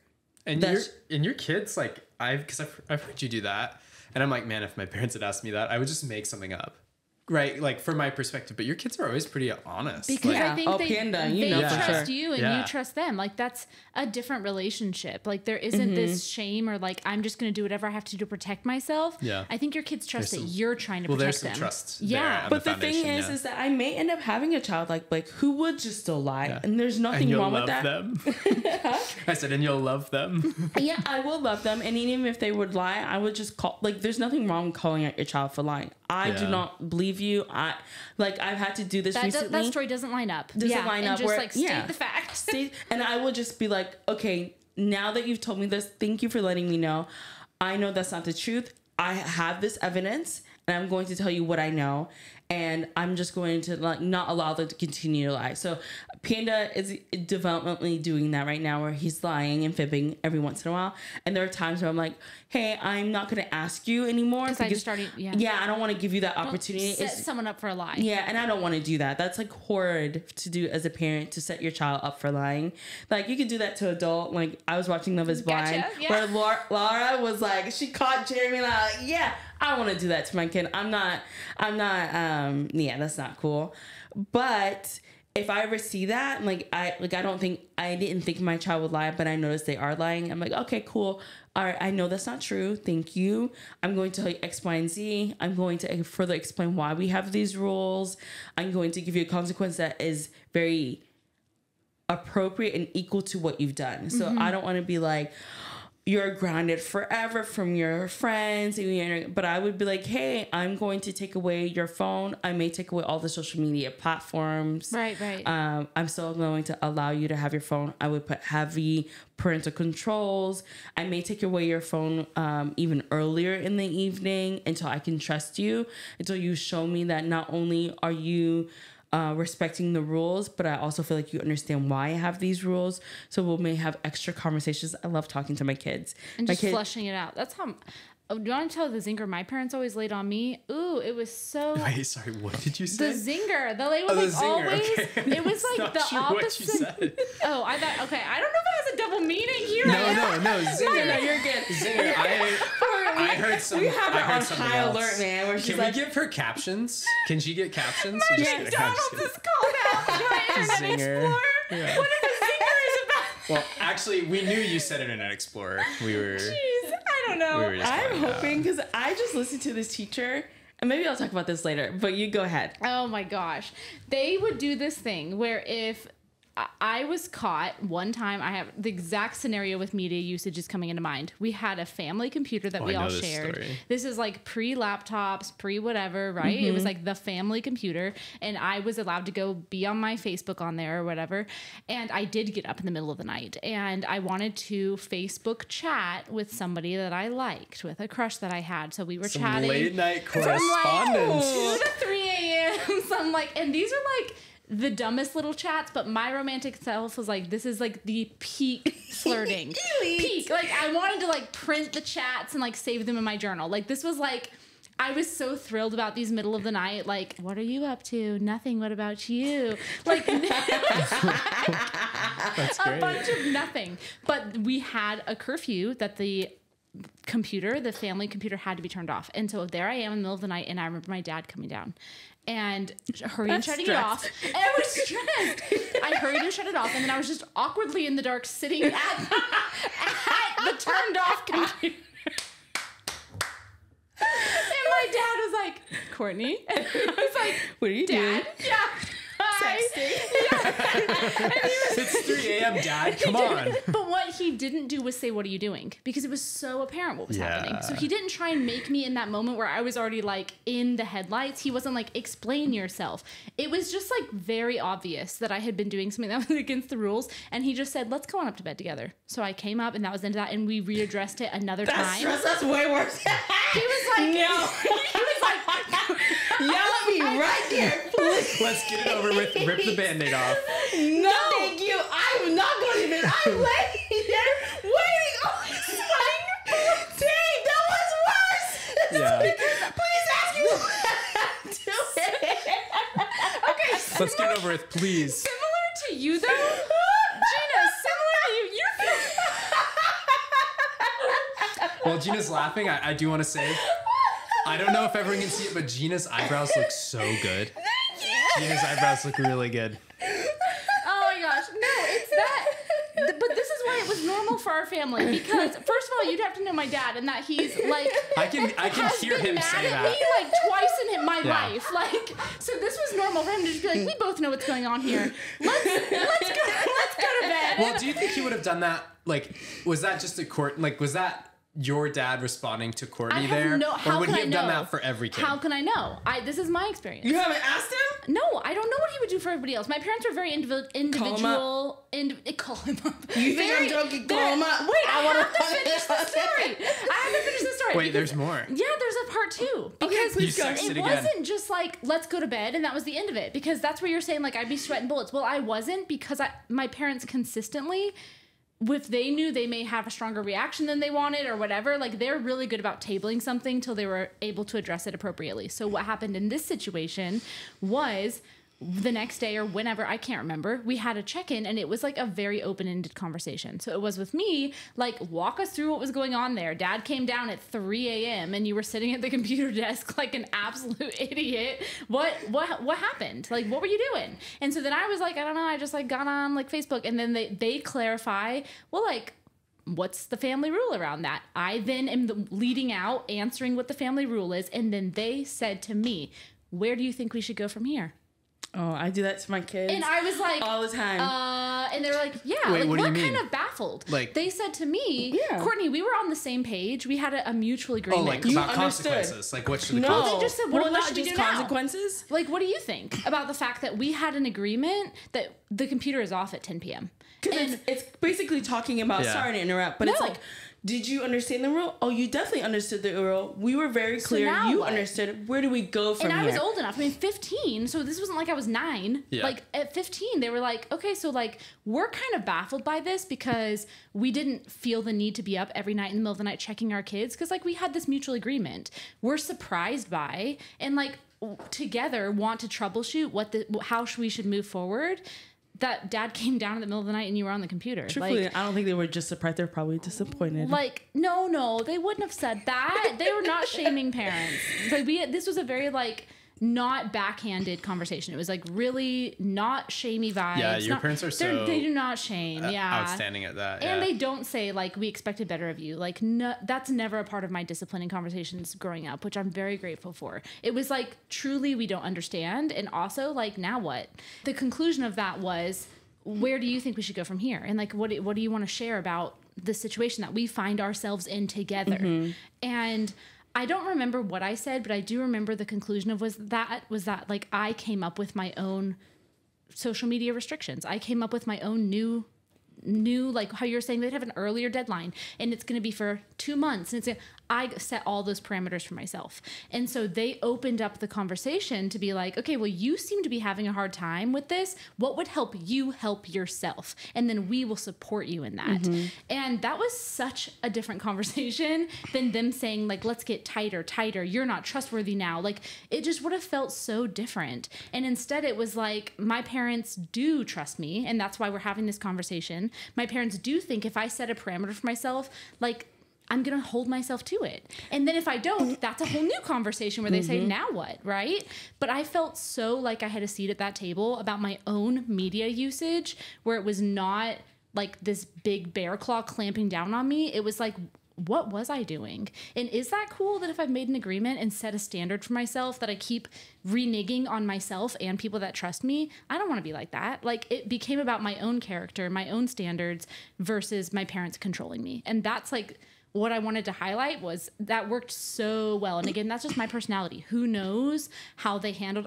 [SPEAKER 1] And
[SPEAKER 2] That's-
[SPEAKER 1] your kids, like I've heard you do that, and I'm like, man, if my parents had asked me that, I would just make something up, right? Like from my perspective. But your kids are always pretty honest.
[SPEAKER 3] Because
[SPEAKER 2] Yeah.
[SPEAKER 3] I think
[SPEAKER 2] Oh,
[SPEAKER 3] they,
[SPEAKER 2] Panda, you
[SPEAKER 3] they
[SPEAKER 2] know
[SPEAKER 1] for
[SPEAKER 3] trust
[SPEAKER 2] sure.
[SPEAKER 3] you and
[SPEAKER 1] Yeah.
[SPEAKER 3] you trust them. Like that's a different relationship. Like there isn't this shame or like I'm just going to do whatever I have to do to protect myself.
[SPEAKER 1] Yeah.
[SPEAKER 3] I think your kids trust
[SPEAKER 1] There's
[SPEAKER 3] that
[SPEAKER 1] some-
[SPEAKER 3] you're trying to
[SPEAKER 1] well,
[SPEAKER 3] protect
[SPEAKER 1] there's some
[SPEAKER 3] them.
[SPEAKER 1] trust.
[SPEAKER 3] Yeah.
[SPEAKER 1] there on
[SPEAKER 2] But the
[SPEAKER 1] foundation,
[SPEAKER 2] thing
[SPEAKER 1] yeah.
[SPEAKER 2] is that I may end up having a child like who would just still lie,
[SPEAKER 1] Yeah.
[SPEAKER 2] and there's nothing
[SPEAKER 1] and you'll
[SPEAKER 2] wrong with
[SPEAKER 1] love
[SPEAKER 2] that.
[SPEAKER 1] them. I said, and you'll love them.
[SPEAKER 2] Yeah, I will love them, and even if they would lie, I would just call. Like, there's nothing wrong with calling out your child for lying. I do
[SPEAKER 1] Yeah.
[SPEAKER 2] not believe you. I've had to do this
[SPEAKER 3] That
[SPEAKER 2] recently.
[SPEAKER 3] story doesn't line up.
[SPEAKER 2] Doesn't line
[SPEAKER 3] and
[SPEAKER 2] up
[SPEAKER 3] just
[SPEAKER 2] where-
[SPEAKER 3] like state
[SPEAKER 2] yeah.
[SPEAKER 3] the facts.
[SPEAKER 2] See, and I will just be like, okay, now that you've told me this, thank you for letting me know. I know that's not the truth. I have this evidence, and I'm going to tell you what I know, and I'm just going to like not allow them to continue to lie. So Panda is developmentally doing that right now, where he's lying and fibbing every once in a while. And there are times where I'm like, hey, I'm not going to ask you anymore
[SPEAKER 3] Because I just started,
[SPEAKER 2] yeah, I don't want to give you that opportunity.
[SPEAKER 3] Set
[SPEAKER 2] It's-
[SPEAKER 3] someone up for a lie.
[SPEAKER 2] yeah, and I don't want to do that. That's like horrid to do as a parent, to set your child up for lying. Like, you can do that to adult. Like, I was watching Love is Blind,
[SPEAKER 3] Gotcha, yeah.
[SPEAKER 2] where Laura was like, she caught Jeremy, like, yeah, I want to do that to my kid. I'm not, yeah, that's not cool. But if I ever see that, I didn't think my child would lie, but I noticed they are lying. I'm like, okay, cool. All right, I know that's not true. Thank you. I'm going to tell you X, Y, and Z. I'm going to further explain why we have these rules. I'm going to give you a consequence that is very appropriate and equal to what you've done. So I don't want to be like, you're grounded forever from your friends. But I would be like, hey, I'm going to take away your phone. I may take away all the social media platforms.
[SPEAKER 3] Right.
[SPEAKER 2] I'm still going to allow you to have your phone. I would put heavy parental controls. I may take away your phone even earlier in the evening until I can trust you, until you show me that not only are you respecting the rules, but I also feel like you understand why I have these rules. So we may have extra conversations. I love talking to my kids.
[SPEAKER 3] And just flushing it out. That's how... Oh, do you want to tell the zinger my parents always laid on me? Ooh, it was so...
[SPEAKER 1] Wait, sorry, what did you say?
[SPEAKER 3] The zinger. The lady was like always...
[SPEAKER 1] Okay.
[SPEAKER 3] It was like the
[SPEAKER 1] sure
[SPEAKER 3] opposite.
[SPEAKER 1] What you said.
[SPEAKER 3] Oh, I thought... Okay, I don't know if it has a double meaning here.
[SPEAKER 1] No, zinger.
[SPEAKER 2] No, you're good.
[SPEAKER 1] Zinger. I heard some.
[SPEAKER 2] We have her
[SPEAKER 1] I heard
[SPEAKER 2] on
[SPEAKER 1] something
[SPEAKER 2] high
[SPEAKER 1] else.
[SPEAKER 2] alert, man. Where she's
[SPEAKER 1] Can
[SPEAKER 2] like,
[SPEAKER 1] we give her captions? Can she get captions?
[SPEAKER 3] My
[SPEAKER 1] Or just-
[SPEAKER 3] McDonald's is called out my Internet
[SPEAKER 1] Zinger.
[SPEAKER 3] Explorer.
[SPEAKER 1] Yeah.
[SPEAKER 3] What if a zinger is about?
[SPEAKER 1] Well, actually, we knew you said Internet Explorer. We were.
[SPEAKER 3] Jeez, I don't know.
[SPEAKER 1] We were just
[SPEAKER 2] I'm
[SPEAKER 1] calling it out.
[SPEAKER 2] hoping, because I just listened to this teacher, and maybe I'll talk about this later, but you go ahead.
[SPEAKER 3] Oh my gosh. They would do this thing where if I was caught one time, I have the exact scenario with media usage is coming into mind. We had a family computer that we
[SPEAKER 1] I
[SPEAKER 3] all
[SPEAKER 1] know this
[SPEAKER 3] shared.
[SPEAKER 1] story.
[SPEAKER 3] This is like pre-laptops, pre-whatever, right? It was like the family computer, and I was allowed to go be on my Facebook on there or whatever. And I did get up in the middle of the night, and I wanted to Facebook chat with somebody that I liked, with a crush that I had. So we were
[SPEAKER 1] Some
[SPEAKER 3] chatting.
[SPEAKER 1] late night
[SPEAKER 3] From like
[SPEAKER 1] correspondence.
[SPEAKER 3] 2 to 3 a.m. So I'm like, and these are like the dumbest little chats, but my romantic self was like, this is like the peak flirting. Peak. Like I wanted to like print the chats and like save them in my journal. Like this was like, I was so thrilled about these middle of the night. Like, what are you up to? Nothing. What about you? Like
[SPEAKER 1] That's
[SPEAKER 3] a
[SPEAKER 1] great.
[SPEAKER 3] bunch of nothing. But we had a curfew that the computer, the family computer, had to be turned off. And so there I am in the middle of the night, and I remember my dad coming down and hurried and shutting it off. And I was stressed. I hurried and shut it off, and then I was just awkwardly in the dark sitting at the turned off computer. And my dad was like, Courtney. And I was like,
[SPEAKER 2] What are you doing?
[SPEAKER 3] Dad? Yeah. Hi.
[SPEAKER 1] It's 3 a.m., Dad. Come on.
[SPEAKER 3] But what he didn't do was say, what are you doing? Because it was so apparent what was happening. So he didn't try and make me in that moment where I was already like in the headlights. He wasn't like, explain yourself. It was just like very obvious that I had been doing something that was against the rules. And he just said, let's go on up to bed together. So I came up, and that was the end of that. And we readdressed it another time.
[SPEAKER 2] That's way worse.
[SPEAKER 3] He was like,
[SPEAKER 2] No.
[SPEAKER 3] he was like,
[SPEAKER 2] Yell at me right there, please.
[SPEAKER 1] Let's get it over with. Rip the Band-Aid off.
[SPEAKER 2] No, thank you. I'm not going to bed. I'm laying there waiting. Oh, sweating. Dang, that was worse.
[SPEAKER 1] Yeah.
[SPEAKER 2] Please ask you to it.
[SPEAKER 3] okay,
[SPEAKER 1] Let's get it over with, please.
[SPEAKER 3] similar to you though. Gina, similar to you.
[SPEAKER 1] While Gina's laughing, I do want to say, I don't know if everyone can see it, but Gina's eyebrows look so good. Gina's eyebrows look really good.
[SPEAKER 3] Oh my gosh. No, it's that. But this is why it was normal for our family. Because first of all, you'd have to know my dad, and that he's like
[SPEAKER 1] I can
[SPEAKER 3] has
[SPEAKER 1] hear
[SPEAKER 3] been
[SPEAKER 1] him
[SPEAKER 3] mad
[SPEAKER 1] say
[SPEAKER 3] at
[SPEAKER 1] that.
[SPEAKER 3] me like twice in my
[SPEAKER 1] Yeah.
[SPEAKER 3] life. Like, so this was normal for him to just be like, we both know what's going on here. Let's go to bed.
[SPEAKER 1] Well, do you think he would have done that? Like, was that just a court? Like, was that your dad responding to Courtney
[SPEAKER 3] I have
[SPEAKER 1] there?
[SPEAKER 3] no- how
[SPEAKER 1] or would
[SPEAKER 3] can
[SPEAKER 1] he
[SPEAKER 3] I
[SPEAKER 1] have done
[SPEAKER 3] know?
[SPEAKER 1] that for every kid?
[SPEAKER 3] How can I know? This is my experience.
[SPEAKER 2] You haven't asked him?
[SPEAKER 3] No, I don't know what he would do for everybody else. My parents were very individual. Call him up.
[SPEAKER 2] You think I'm joking? Call him up.
[SPEAKER 3] Wait, I
[SPEAKER 2] wanna
[SPEAKER 3] have to finish the story. I have to finish the story.
[SPEAKER 1] Wait,
[SPEAKER 3] because-
[SPEAKER 1] there's more.
[SPEAKER 3] Yeah, there's a part 2. Because
[SPEAKER 2] please
[SPEAKER 1] You
[SPEAKER 2] go.
[SPEAKER 1] sexed
[SPEAKER 3] it
[SPEAKER 1] it again.
[SPEAKER 3] wasn't just like, let's go to bed, and that was the end of it. Because that's where you're saying, like, I'd be sweating bullets. Well, I wasn't, because my parents consistently, if they knew they may have a stronger reaction than they wanted or whatever, like they're really good about tabling something till they were able to address it appropriately. So what happened in this situation was the next day or whenever, I can't remember, we had a check-in, and it was like a very open-ended conversation. So it was with me, like, walk us through what was going on there. Dad came down at 3 a.m. and you were sitting at the computer desk like an absolute idiot. What happened? Like, what were you doing? And so then I was like, I don't know, I just like got on like Facebook, and then they clarify, well, like, what's the family rule around that? I then am leading out, answering what the family rule is, and then they said to me, where do you think we should go from here?
[SPEAKER 2] Oh, I do that to my kids.
[SPEAKER 3] And I was like,
[SPEAKER 2] all the time.
[SPEAKER 3] And they were like, yeah,
[SPEAKER 1] Wait,
[SPEAKER 3] like
[SPEAKER 1] what do
[SPEAKER 3] we're
[SPEAKER 1] you mean?
[SPEAKER 3] kind of baffled.
[SPEAKER 1] Like-
[SPEAKER 3] they said to me,
[SPEAKER 2] Yeah.
[SPEAKER 3] Courtney, we were on the same page. We had a mutual agreement.
[SPEAKER 1] Oh, like
[SPEAKER 2] You
[SPEAKER 1] about
[SPEAKER 2] understood.
[SPEAKER 1] consequences. Like what should the
[SPEAKER 2] No,
[SPEAKER 1] consequences?
[SPEAKER 3] They just said, what
[SPEAKER 2] well, not
[SPEAKER 3] should we
[SPEAKER 2] just
[SPEAKER 3] do now?
[SPEAKER 2] consequences.
[SPEAKER 3] Like, what do you think about the fact that we had an agreement that the computer is off at 10 p.m.?
[SPEAKER 2] Because it's basically talking about,
[SPEAKER 1] Yeah.
[SPEAKER 2] sorry to interrupt, but it's
[SPEAKER 3] No.
[SPEAKER 2] like, did you understand the rule? Oh, you definitely understood the rule. We were very clear.
[SPEAKER 3] now
[SPEAKER 2] You
[SPEAKER 3] what?
[SPEAKER 2] understood. Where do we go from
[SPEAKER 3] And I
[SPEAKER 2] here?
[SPEAKER 3] was old enough. I mean, 15. So this wasn't like I was 9.
[SPEAKER 1] Yeah.
[SPEAKER 3] Like at 15, they were like, okay, so like we're kind of baffled by this because we didn't feel the need to be up every night in the middle of the night checking our kids because like we had this mutual agreement. We're surprised by and like together want to troubleshoot how we should move forward. That dad came down in the middle of the night and you were on the computer.
[SPEAKER 2] Truthfully,
[SPEAKER 3] Like,
[SPEAKER 2] I don't think they were just surprised. They're probably disappointed.
[SPEAKER 3] no, they wouldn't have said that. They were not shaming parents. Like this was a very like not backhanded conversation. It was like really not shamey vibes.
[SPEAKER 1] Yeah, your parents are so
[SPEAKER 3] they do not shame. Yeah,
[SPEAKER 1] outstanding at that.
[SPEAKER 3] and
[SPEAKER 1] yeah.
[SPEAKER 3] they don't say like we expected better of you. Like no, that's never a part of my disciplining conversations growing up, which I'm very grateful for. It was like truly we don't understand, and also like now what? The conclusion of that was where do you think we should go from here? And like what do you want to share about the situation that we find ourselves in together? And I don't remember what I said, but I do remember the conclusion of was that like I came up with my own social media restrictions. I came up with my own new like how you're saying they'd have an earlier deadline and it's going to be for 2 months and I set all those parameters for myself. And so they opened up the conversation to be like, okay, well, you seem to be having a hard time with this. What would help you help yourself? And then we will support you in that. And that was such a different conversation than them saying like, let's get tighter. You're not trustworthy now. Like it just would have felt so different. And instead it was like, my parents do trust me. And that's why we're having this conversation. My parents do think if I set a parameter for myself, like I'm going to hold myself to it. And then if I don't, that's a whole new conversation where they say, now what? Right. But I felt so like I had a seat at that table about my own media usage where it was not like this big bear claw clamping down on me. It was like, what was I doing? And is that cool that if I've made an agreement and set a standard for myself that I keep reneging on myself and people that trust me? I don't want to be like that. Like it became about my own character, my own standards versus my parents controlling me. And that's like what I wanted to highlight was that worked so well. And again, that's just my personality. Who knows how they handled,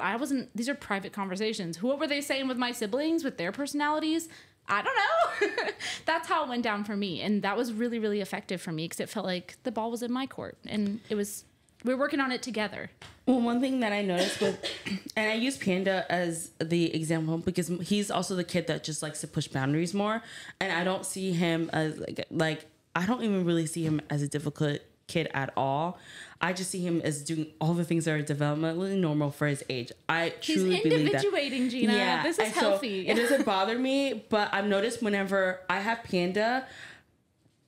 [SPEAKER 3] these are private conversations. What were they saying with my siblings, with their personalities? I don't know. That's how it went down for me. And that was really, really effective for me because it felt like the ball was in my court and we're working on it together.
[SPEAKER 2] Well, one thing that I noticed and I use Panda as the example because he's also the kid that just likes to push boundaries more. And I don't see him as like I don't even really see him as a difficult kid at all. I just see him as doing all the things that are developmentally normal for his age. I truly believe that.
[SPEAKER 3] He's individuating, Gina.
[SPEAKER 2] Yeah,
[SPEAKER 3] this is
[SPEAKER 2] and so
[SPEAKER 3] healthy.
[SPEAKER 2] it doesn't bother me, but I've noticed whenever I have Panda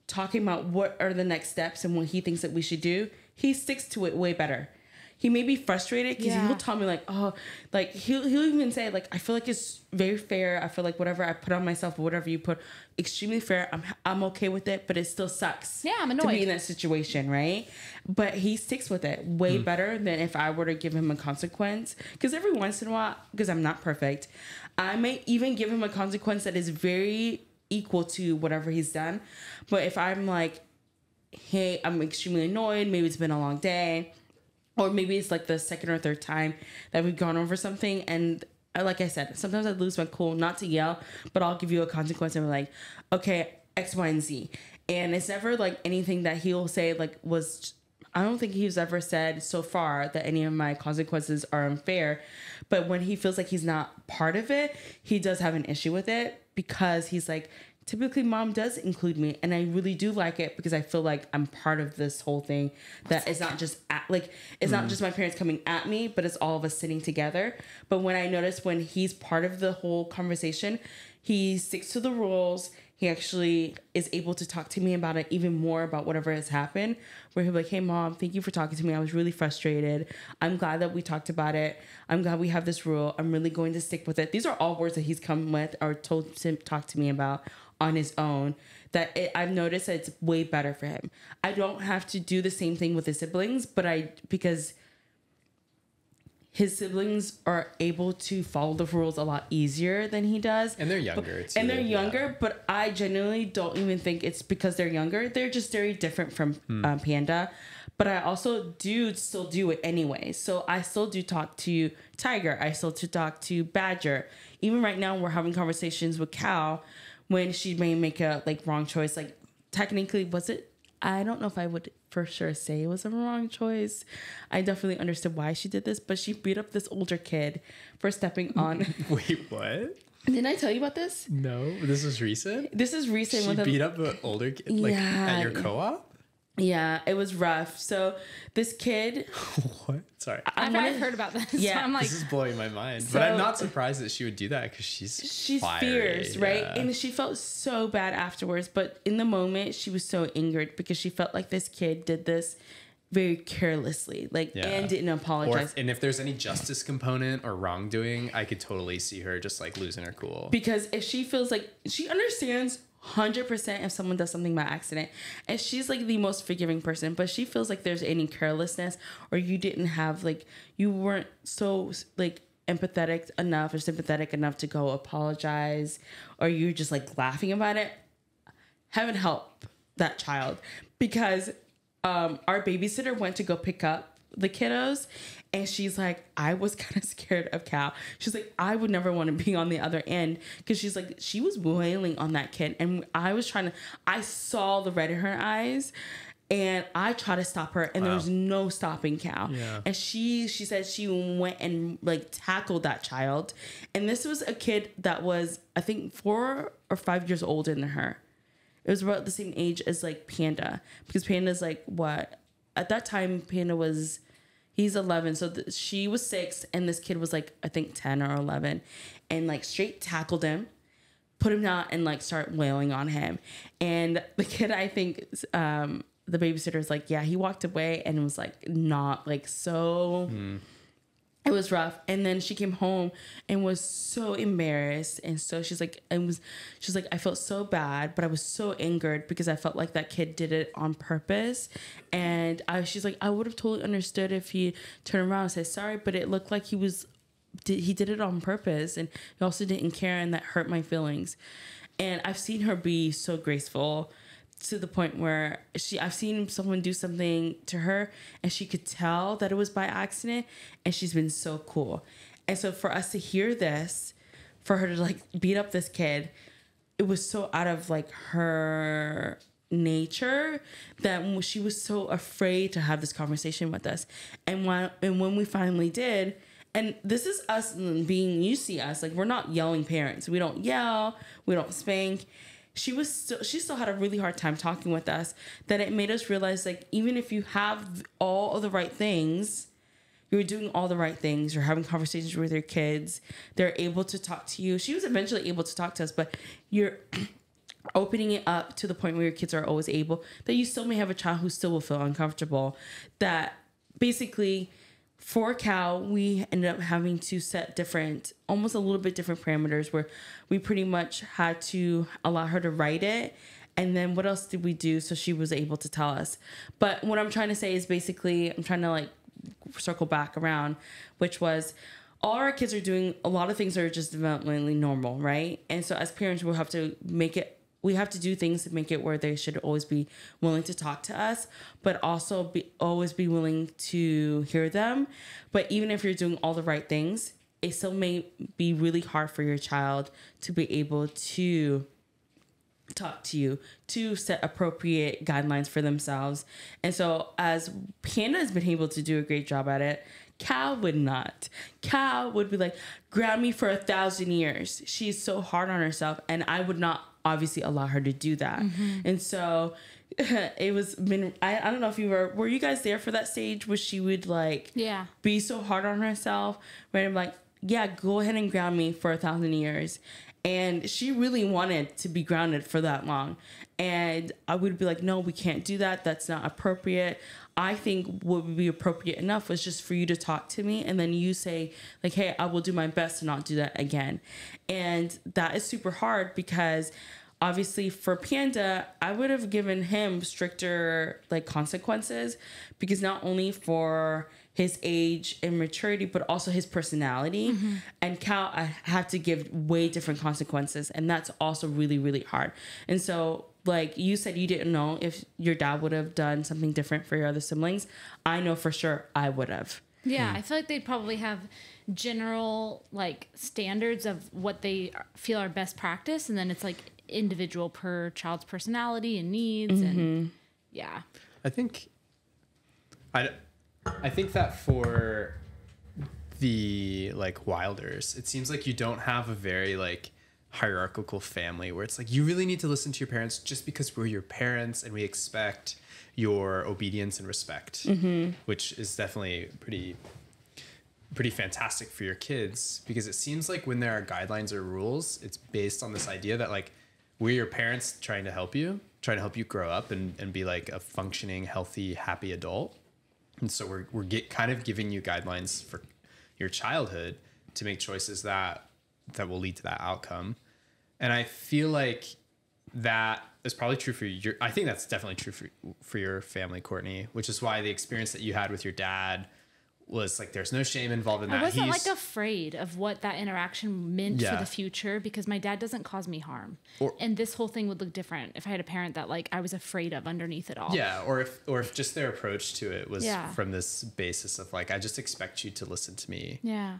[SPEAKER 2] talking about what are the next steps and what he thinks that we should do, he sticks to it way better. He may be frustrated because he'll tell me like, oh, like he'll even say like, I feel like it's very fair. I feel like whatever I put on myself or whatever you put, extremely fair. I'm okay with it, but it still sucks.
[SPEAKER 3] Yeah, I'm annoyed
[SPEAKER 2] to be in that situation, right? But he sticks with it way better than if I were to give him a consequence. Because every once in a while, because I'm not perfect, I may even give him a consequence that is very equal to whatever he's done. But if I'm like, hey, I'm extremely annoyed. Maybe it's been a long day. Or maybe it's like the second or third time that we've gone over something. And like I said, sometimes I lose my cool not to yell, but I'll give you a consequence and be like, okay, X, Y, and Z. And it's never like anything that he'll say like I don't think he's ever said so far that any of my consequences are unfair. But when he feels like he's not part of it, he does have an issue with it because he's like, typically mom does include me and I really do like it because I feel like I'm part of this whole thing that it's not just it's not just my parents coming at me, but it's all of us sitting together. But when I notice when he's part of the whole conversation, he sticks to the rules. He actually is able to talk to me about it even more about whatever has happened, where he'll be like, hey mom, thank you for talking to me. I was really frustrated. I'm glad that we talked about it. I'm glad we have this rule. I'm really going to stick with it. These are all words that he's come with or told to talk to me about on his own, that I've noticed that it's way better for him. I don't have to do the same thing with his siblings, but because his siblings are able to follow the rules a lot easier than he does.
[SPEAKER 1] And they're younger too.
[SPEAKER 2] And they're younger, but I genuinely don't even think it's because they're younger. They're just very different from Panda. But I also still do it anyway. So I still do talk to Tiger. I still do talk to Badger. Even right now, we're having conversations with Cow when she may make a like wrong choice. Like technically, was it? I don't know if I would for sure say it was a wrong choice. I definitely understood why she did this, but she beat up this older kid for stepping on.
[SPEAKER 1] Wait, what?
[SPEAKER 2] Didn't I tell you about this?
[SPEAKER 1] No, this is recent.
[SPEAKER 2] This is recent.
[SPEAKER 1] She beat up an older kid, like at your co-op.
[SPEAKER 2] Yeah, it was rough. So this kid.
[SPEAKER 1] What? Sorry.
[SPEAKER 3] I've heard about this.
[SPEAKER 2] Yeah.
[SPEAKER 3] So I'm like,
[SPEAKER 1] This is blowing my mind.
[SPEAKER 2] So-
[SPEAKER 1] but I'm not surprised that she would do that because she's fiery,
[SPEAKER 2] fierce, right?
[SPEAKER 1] yeah.
[SPEAKER 2] And she felt so bad afterwards. But in the moment, she was so angered because she felt like this kid did this very carelessly, like,
[SPEAKER 1] Yeah.
[SPEAKER 2] and didn't apologize.
[SPEAKER 1] And if there's any justice component or wrongdoing, I could totally see her just like losing her cool.
[SPEAKER 2] Because if she feels like she understands 100% if someone does something by accident, and she's like the most forgiving person, but she feels like there's any carelessness or you didn't have like, you weren't so like empathetic enough or sympathetic enough to go apologize, or you're just like laughing about it, heaven help that child. Because our babysitter went to go pick up the kiddos, and she's like, I was kind of scared of Cal. She's like, I would never want to be on the other end, because she's like, she was wailing on that kid, and I saw the red in her eyes, and I tried to stop her, and there was no stopping Cal.
[SPEAKER 1] Yeah.
[SPEAKER 2] And she said she went and like tackled that child, and this was a kid that was, I think, 4 or 5 years older than her. It was about the same age as like Panda, because Panda's like what at that time Panda was, he's 11, so she was 6, and this kid was like I think 10 or 11, and like straight tackled him, put him down, and like start wailing on him. And the kid, I think the babysitter's like, yeah, he walked away and was like not like so. It was rough. And then she came home and was so embarrassed. And so she's like, I felt so bad, but I was so angered because I felt like that kid did it on purpose. And she's like, I would have totally understood if he turned around and said sorry, but it looked like he did it on purpose. And he also didn't care, and that hurt my feelings. And I've seen her be so graceful to the point where I've seen someone do something to her and she could tell that it was by accident, and she's been so cool. And so for us to hear this, for her to like beat up this kid, it was so out of like her nature that she was so afraid to have this conversation with us. And when we finally did, and this is us being, you see us, like we're not yelling parents. We don't yell, we don't spank. She still had a really hard time talking with us, that it made us realize, like, even if you have all of the right things, you're doing all the right things, you're having conversations with your kids, they're able to talk to you. She was eventually able to talk to us, but you're opening it up to the point where your kids are always able, that you still may have a child who still will feel uncomfortable. That basically, for Cal, we ended up having to set almost a little bit different parameters, where we pretty much had to allow her to write it. And then what else did we do so she was able to tell us? But what I'm trying to say is basically, I'm trying to like circle back around, which was all our kids are doing, a lot of things are just developmentally normal, right? And so as parents, we have to do things to make it where they should always be willing to talk to us, but also always be willing to hear them. But even if you're doing all the right things, it still may be really hard for your child to be able to talk to you, to set appropriate guidelines for themselves. And so as Panda has been able to do a great job at it, Cal would not. Cal would be like, ground me for 1,000 years. She's so hard on herself, and I would not obviously allow her to do that. And so it was been, I don't know if you were you guys there for that stage where she would like be so hard on herself, right? I'm like, yeah, go ahead and ground me for 1,000 years. And she really wanted to be grounded for that long. And I would be like, no, we can't do that. That's not appropriate. I think what would be appropriate enough was just for you to talk to me, and then you say like, hey, I will do my best to not do that again. And that is super hard, because obviously for Panda, I would have given him stricter like consequences, because not only for his age and maturity, but also his personality. And Cal, I have to give way different consequences. And that's also really, really hard. And so, like you said, you didn't know if your dad would have done something different for your other siblings. I know for sure I would have.
[SPEAKER 3] Yeah, I feel like they'd probably have general like standards of what they feel are best practice, and then it's like individual per child's personality and needs. And yeah,
[SPEAKER 1] I think that for the like Wilders, it seems like you don't have a very like hierarchical family where it's like you really need to listen to your parents just because we're your parents and we expect your obedience and respect, which is definitely pretty fantastic for your kids, because it seems like when there are guidelines or rules, it's based on this idea that like we're your parents trying to help you grow up and be like a functioning, healthy, happy adult. And so we're kind of giving you guidelines for your childhood to make choices that will lead to that outcome. And I feel like that is probably true for your, I think that's definitely true for your family, Courtney, which is why the experience that you had with your dad was like, there's no shame involved in that.
[SPEAKER 3] I wasn't like afraid of what that interaction meant for the future, because my dad doesn't cause me harm. And this whole thing would look different if I had a parent that like I was afraid of underneath it all.
[SPEAKER 1] Yeah. Or if just their approach to it was from this basis of like, I just expect you to listen to me.
[SPEAKER 3] Yeah.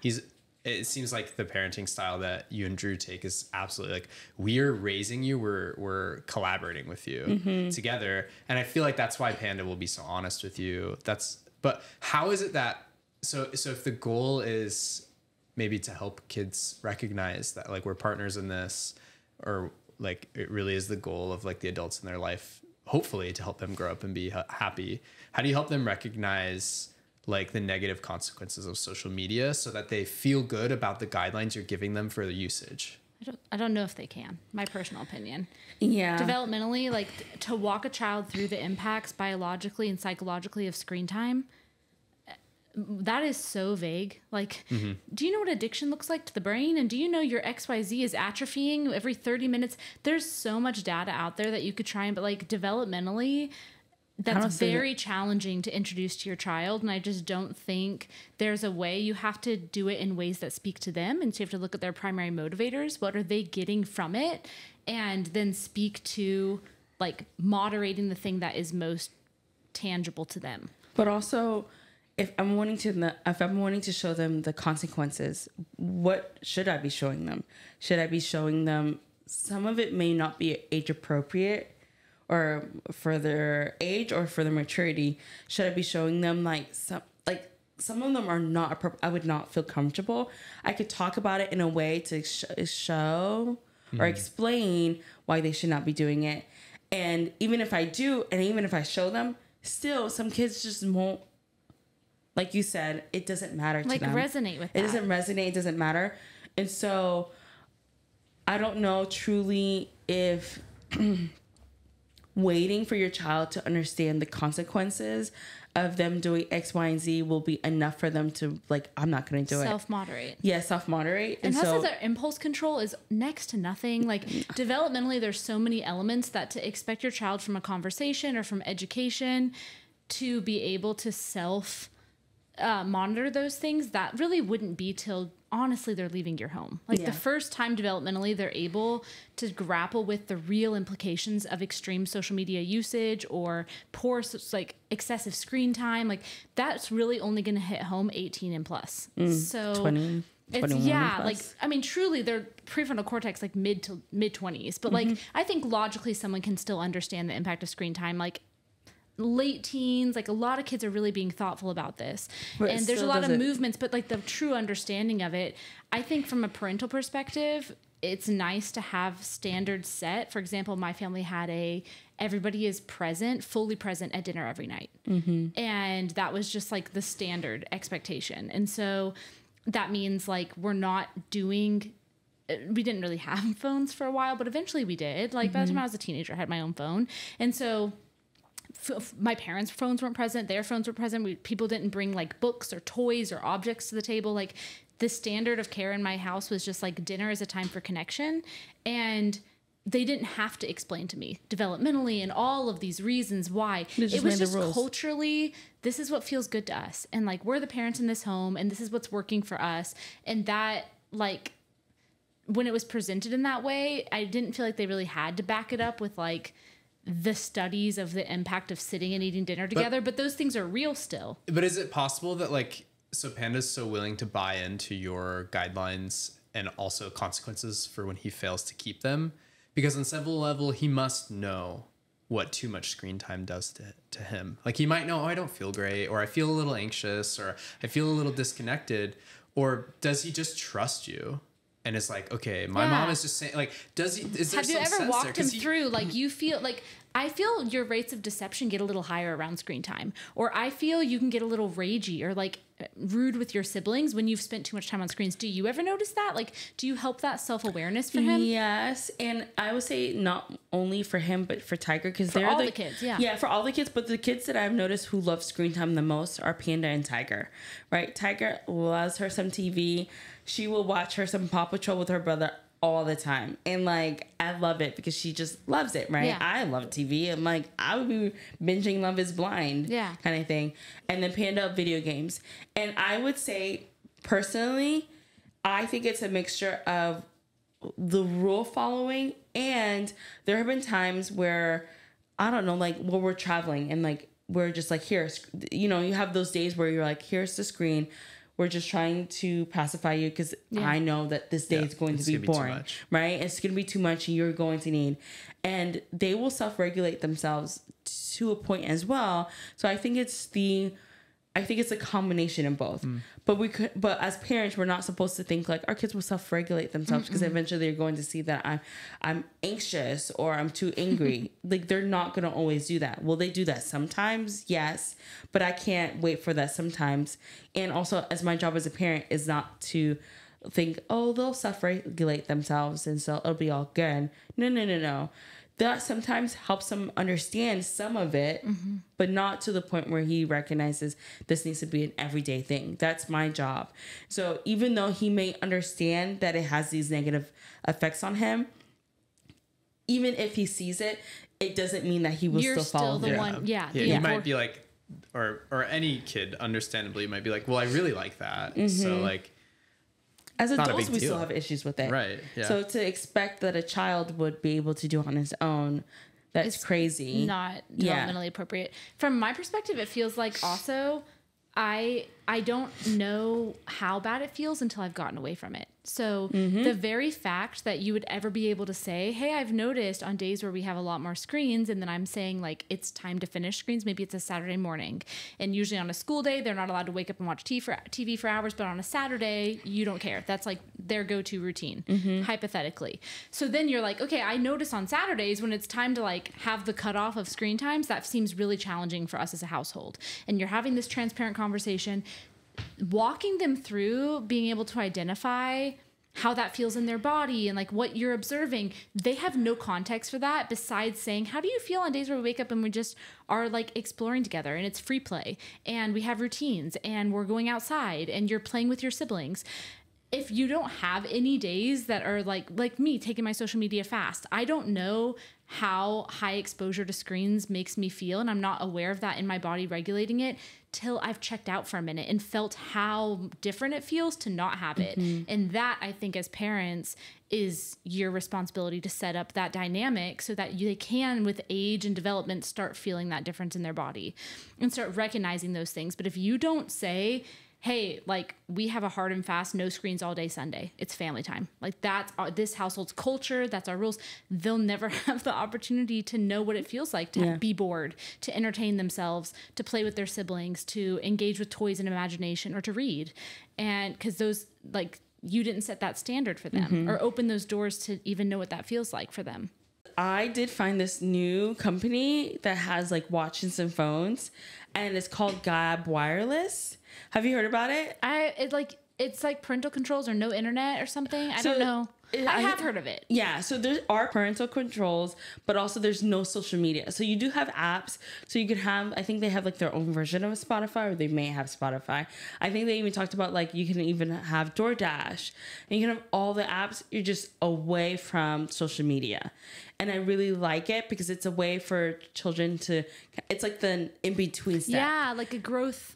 [SPEAKER 1] It seems like the parenting style that you and Drew take is absolutely like, we are raising you, we're collaborating with you together. And I feel like that's why Panda will be so honest with you. But how is it that, so if the goal is maybe to help kids recognize that like we're partners in this, or like it really is the goal of like the adults in their life, hopefully to help them grow up and be happy, how do you help them recognize like the negative consequences of social media so that they feel good about the guidelines you're giving them for the usage?
[SPEAKER 3] I don't know if they can, my personal opinion.
[SPEAKER 2] Yeah.
[SPEAKER 3] Developmentally, like to walk a child through the impacts biologically and psychologically of screen time, that is so vague. Like, do you know what addiction looks like to the brain? And do you know your XYZ is atrophying every 30 minutes? There's so much data out there that you could try and, but like developmentally, that's very challenging to introduce to your child. And I just don't think there's a way. You have to do it in ways that speak to them. And so you have to look at their primary motivators. What are they getting from it? And then speak to like moderating the thing that is most tangible to them.
[SPEAKER 2] But also, if I'm wanting to show them the consequences, what should I be showing them? Should I be showing them, some of it may not be age appropriate or for their age or for their maturity? Should I be showing them some of them are not appropriate? I would not feel comfortable. I could talk about it in a way to show or explain why they should not be doing it. And even if I do, and even if I show them, still some kids just won't, like you said, it doesn't matter to them.
[SPEAKER 3] Resonate with that.
[SPEAKER 2] It doesn't resonate. It doesn't matter. And so I don't know truly if waiting for your child to understand the consequences of them doing X, Y, and Z will be enough for them to like, I'm not going to do it.
[SPEAKER 3] Self-moderate.
[SPEAKER 2] Yeah, self-moderate.
[SPEAKER 3] And so their impulse control is next to nothing. Like developmentally, there's so many elements that to expect your child from a conversation or from education to be able to monitor those things, that really wouldn't be till honestly they're leaving your home. Like the first time developmentally they're able to grapple with the real implications of extreme social media usage or poor like excessive screen time, like that's really only going to hit home 18 and plus. So
[SPEAKER 2] 20,
[SPEAKER 3] it's like I mean truly their prefrontal cortex like mid 20s, but like I think logically someone can still understand the impact of screen time. Like late teens, like a lot of kids are really being thoughtful about this, and there's a lot of movements, but like the true understanding of it, I think from a parental perspective, it's nice to have standards set. For example, my family had everybody is fully present at dinner every night. And that was just like the standard expectation. And so that means like we didn't really have phones for a while, but eventually we did. Like by the time I was a teenager, I had my own phone. And so my parents' phones weren't present. Their phones were present. People didn't bring like books or toys or objects to the table. Like the standard of care in my house was just like dinner is a time for connection. And they didn't have to explain to me developmentally and all of these reasons why. It was just culturally, this is what feels good to us. And like, we're the parents in this home and this is what's working for us. And that, like, when it was presented in that way, I didn't feel like they really had to back it up with like the studies of the impact of sitting and eating dinner together. But those things are real still. But
[SPEAKER 1] is it possible that like, so Panda's so willing to buy into your guidelines and also consequences for when he fails to keep them? Because on several level, he must know what too much screen time does to him. Like he might know, oh, I don't feel great, or I feel a little anxious, or I feel a little disconnected. Or does he just trust you? And it's like, okay, my mom is just saying, like, does he, is there
[SPEAKER 3] Have
[SPEAKER 1] some
[SPEAKER 3] you ever
[SPEAKER 1] sense
[SPEAKER 3] walked
[SPEAKER 1] there?
[SPEAKER 3] him through, like, you feel, like, I feel your rates of deception get a little higher around screen time. Or I feel you can get a little ragey or, like, rude with your siblings when you've spent too much time on screens. Do you ever notice that? Like, do you help that self-awareness for him?
[SPEAKER 2] Yes. And I would say not only for him, but for Tiger. Because they're
[SPEAKER 3] all the kids, yeah.
[SPEAKER 2] Yeah, for all the kids. But the kids that I've noticed who love screen time the most are Panda and Tiger, right? Tiger loves her some TV. She will watch her some Paw Patrol with her brother all the time. And like, I love it because she just loves it, right?
[SPEAKER 3] Yeah.
[SPEAKER 2] I love TV. I'm like, I would be binging Love is Blind kind of thing. And then Panda video games. And I would say, personally, I think it's a mixture of the rule following, and there have been times where, I don't know, like where we're traveling and like, we're just like, here, you know, you have those days where you're like, here's the screen. We're just trying to pacify you because I know that this day is going to be boring, right? It's going to be too much and you're going to need. And they will self-regulate themselves to a point as well. So I think it's a combination of both. But as parents, we're not supposed to think like our kids will self-regulate themselves because eventually they're going to see that I'm anxious or I'm too angry. Like they're not going to always do that. Will they do that sometimes? Yes, but I can't wait for that sometimes. And also, as my job as a parent is not to think, oh, they'll self-regulate themselves and so it'll be all good. No. That sometimes helps him understand some of it, but not to the point where he recognizes this needs to be an everyday thing. That's my job. So even though he may understand that it has these negative effects on him, even if he sees it, it doesn't mean that he will still follow
[SPEAKER 3] the
[SPEAKER 2] through.
[SPEAKER 3] one.
[SPEAKER 1] He might be like, or any kid, understandably, might be like, well, I really like that. So like,
[SPEAKER 2] as adults, we still have issues with it.
[SPEAKER 1] Right. Yeah.
[SPEAKER 2] So to expect that a child would be able to do it on his own, that's crazy.
[SPEAKER 3] Not developmentally appropriate. From my perspective, it feels like also I don't know how bad it feels until I've gotten away from it. So the very fact that you would ever be able to say, hey, I've noticed on days where we have a lot more screens, and then I'm saying like, it's time to finish screens. Maybe it's a Saturday morning, and usually on a school day, they're not allowed to wake up and watch TV for hours, but on a Saturday, you don't care. That's like their go-to routine, hypothetically. So then you're like, okay, I notice on Saturdays when it's time to like have the cutoff of screen times, that seems really challenging for us as a household. And you're having this transparent conversation, walking them through being able to identify how that feels in their body and like what you're observing. They have no context for that besides saying, how do you feel on days where we wake up and we just are like exploring together and it's free play and we have routines and we're going outside and you're playing with your siblings. If you don't have any days that are like me taking my social media fast, I don't know how high exposure to screens makes me feel, and I'm not aware of that in my body regulating it till I've checked out for a minute and felt how different it feels to not have it. And that, I think, as parents, is your responsibility to set up that dynamic so that they can, with age and development, start feeling that difference in their body and start recognizing those things. But if you don't say, hey, like, we have a hard and fast, no screens all day Sunday, it's family time. Like, that's this household's culture. That's our rules. They'll never have the opportunity to know what it feels like to be bored, to entertain themselves, to play with their siblings, to engage with toys and imagination, or to read. And because those, like, you didn't set that standard for them or open those doors to even know what that feels like for them.
[SPEAKER 2] I did find this new company that has like watches and phones, and it's called Gab Wireless. Have you heard about it?
[SPEAKER 3] It's like parental controls or no internet or something. I don't know. I have heard of it.
[SPEAKER 2] Yeah, so there are parental controls, but also there's no social media. So you do have apps. So you could have, I think they have like their own version of Spotify, or they may have Spotify. I think they even talked about like you can even have DoorDash, and you can have all the apps. You're just away from social media. And I really like it because it's a way for children to, it's like the in-between step.
[SPEAKER 3] Yeah, like a growth,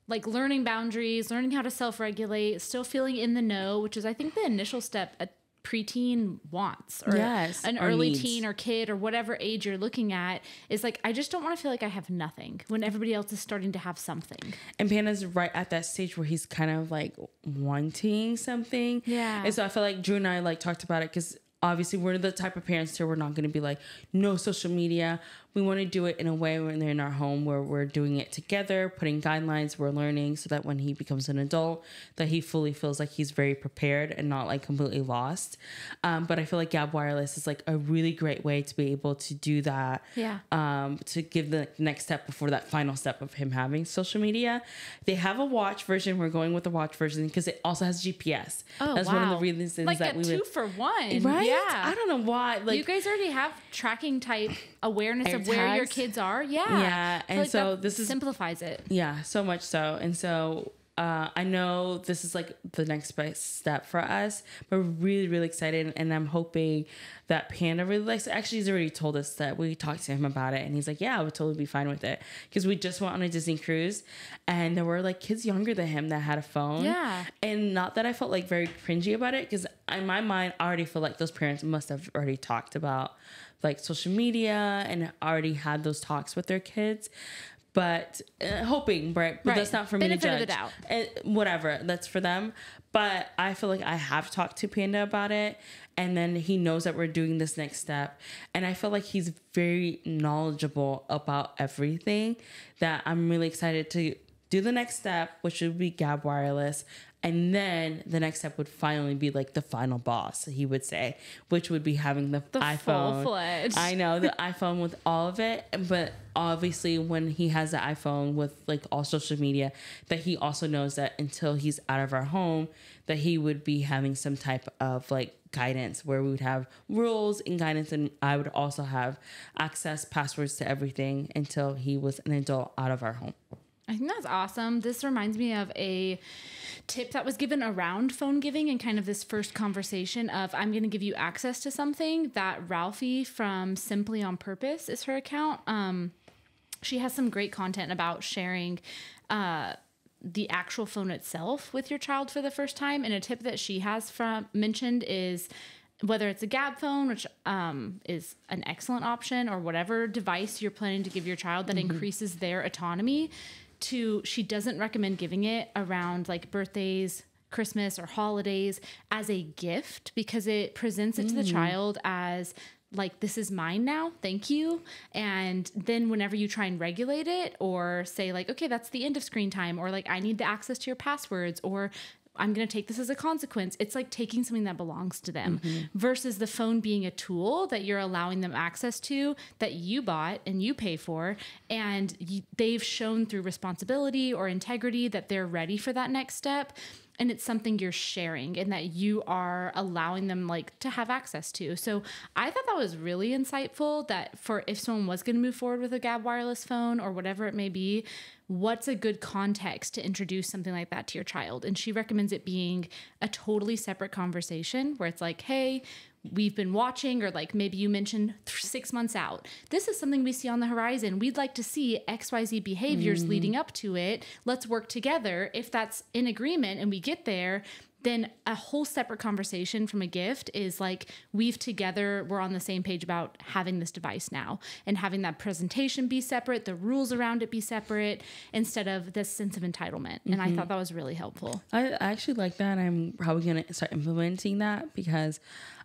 [SPEAKER 3] like learning boundaries, learning how to self-regulate, still feeling in the know, which is I think the initial step a preteen wants, or an early
[SPEAKER 2] needs.
[SPEAKER 3] teen or kid or whatever age you're looking at, is like, I just don't want to feel like I have nothing when everybody else is starting to have something.
[SPEAKER 2] And Panda's right at that stage where he's kind of like wanting something.
[SPEAKER 3] Yeah.
[SPEAKER 2] And so I feel like Drew and I like talked about it because obviously we're the type of parents too, we're not going to be like, no social media. We want to do it in a way when they're in our home where we're doing it together, putting guidelines, we're learning, so that when he becomes an adult, that he fully feels like he's very prepared and not like completely lost. But I feel like Gab Wireless is like a really great way to be able to do that.
[SPEAKER 3] Yeah.
[SPEAKER 2] To give the next step before that final step of him having social media. They have a watch version. We're going with the watch version because it also has GPS.
[SPEAKER 3] Oh,
[SPEAKER 2] That's one of the reasons
[SPEAKER 3] like
[SPEAKER 2] that
[SPEAKER 3] a
[SPEAKER 2] we
[SPEAKER 3] 2-for-1.
[SPEAKER 2] Right?
[SPEAKER 3] Yeah.
[SPEAKER 2] I don't know why. Like,
[SPEAKER 3] you guys already have tracking type awareness of where
[SPEAKER 2] tags.
[SPEAKER 3] your kids are. Yeah.
[SPEAKER 2] Yeah,
[SPEAKER 3] I feel
[SPEAKER 2] and
[SPEAKER 3] like
[SPEAKER 2] so
[SPEAKER 3] that
[SPEAKER 2] this is-
[SPEAKER 3] simplifies it.
[SPEAKER 2] yeah, so much so. And so I know this is like the next best step for us. We're really, really excited. And I'm hoping that Panda really likes it. Actually, he's already told us that we talked to him about it. And he's like, yeah, I would totally be fine with it. Because we just went on a Disney cruise. And there were like kids younger than him that had a phone.
[SPEAKER 3] Yeah.
[SPEAKER 2] And not that I felt like very cringy about it. Because in my mind, I already feel like those parents must have already talked about like social media and already had those talks with their kids. But hoping, right? But
[SPEAKER 3] Right.
[SPEAKER 2] that's not for me to
[SPEAKER 3] Benefit of
[SPEAKER 2] judge.
[SPEAKER 3] the doubt.
[SPEAKER 2] Whatever, that's for them. But I feel like I have talked to Panda about it, and then he knows that we're doing this next step. And I feel like he's very knowledgeable about everything, that I'm really excited to do the next step, which would be Gab Wireless. And then the next step would finally be like the final boss, he would say, which would be having the iPhone.
[SPEAKER 3] Full-fledged.
[SPEAKER 2] I know, the iPhone with all of it. But obviously when he has the iPhone with like all social media, that he also knows that until he's out of our home, that he would be having some type of like guidance where we would have rules and guidance. And I would also have access, passwords to everything until he was an adult out of our home.
[SPEAKER 3] I think that's awesome. This reminds me of a tip that was given around phone giving and kind of this first conversation of, I'm going to give you access to something, that Ralphie from Simply on Purpose is her account. She has some great content about sharing the actual phone itself with your child for the first time. And a tip that she has mentioned is, whether it's a Gab phone, which is an excellent option, or whatever device you're planning to give your child that increases their autonomy, she doesn't recommend giving it around like birthdays, Christmas, or holidays as a gift, because it presents it to the child as like, this is mine now, thank you. And then whenever you try and regulate it, or say like, okay, that's the end of screen time, or like, I need the access to your passwords, or I'm going to take this as a consequence. It's like taking something that belongs to them versus the phone being a tool that you're allowing them access to, that you bought and you pay for. And they've shown through responsibility or integrity that they're ready for that next step. And it's something you're sharing and that you are allowing them like to have access to. So I thought that was really insightful, that for if someone was going to move forward with a Gab wireless phone or whatever it may be, what's a good context to introduce something like that to your child? And she recommends it being a totally separate conversation where it's like, hey, we've been watching, or like maybe you mentioned 6 months out, this is something we see on the horizon. We'd like to see XYZ behaviors leading up to it. Let's work together. If that's in agreement and we get there, then a whole separate conversation from a gift is like, we're on the same page about having this device now, and having that presentation be separate, the rules around it be separate, instead of this sense of entitlement. And I thought that was really helpful.
[SPEAKER 2] I actually like that. I'm probably going to start implementing that, because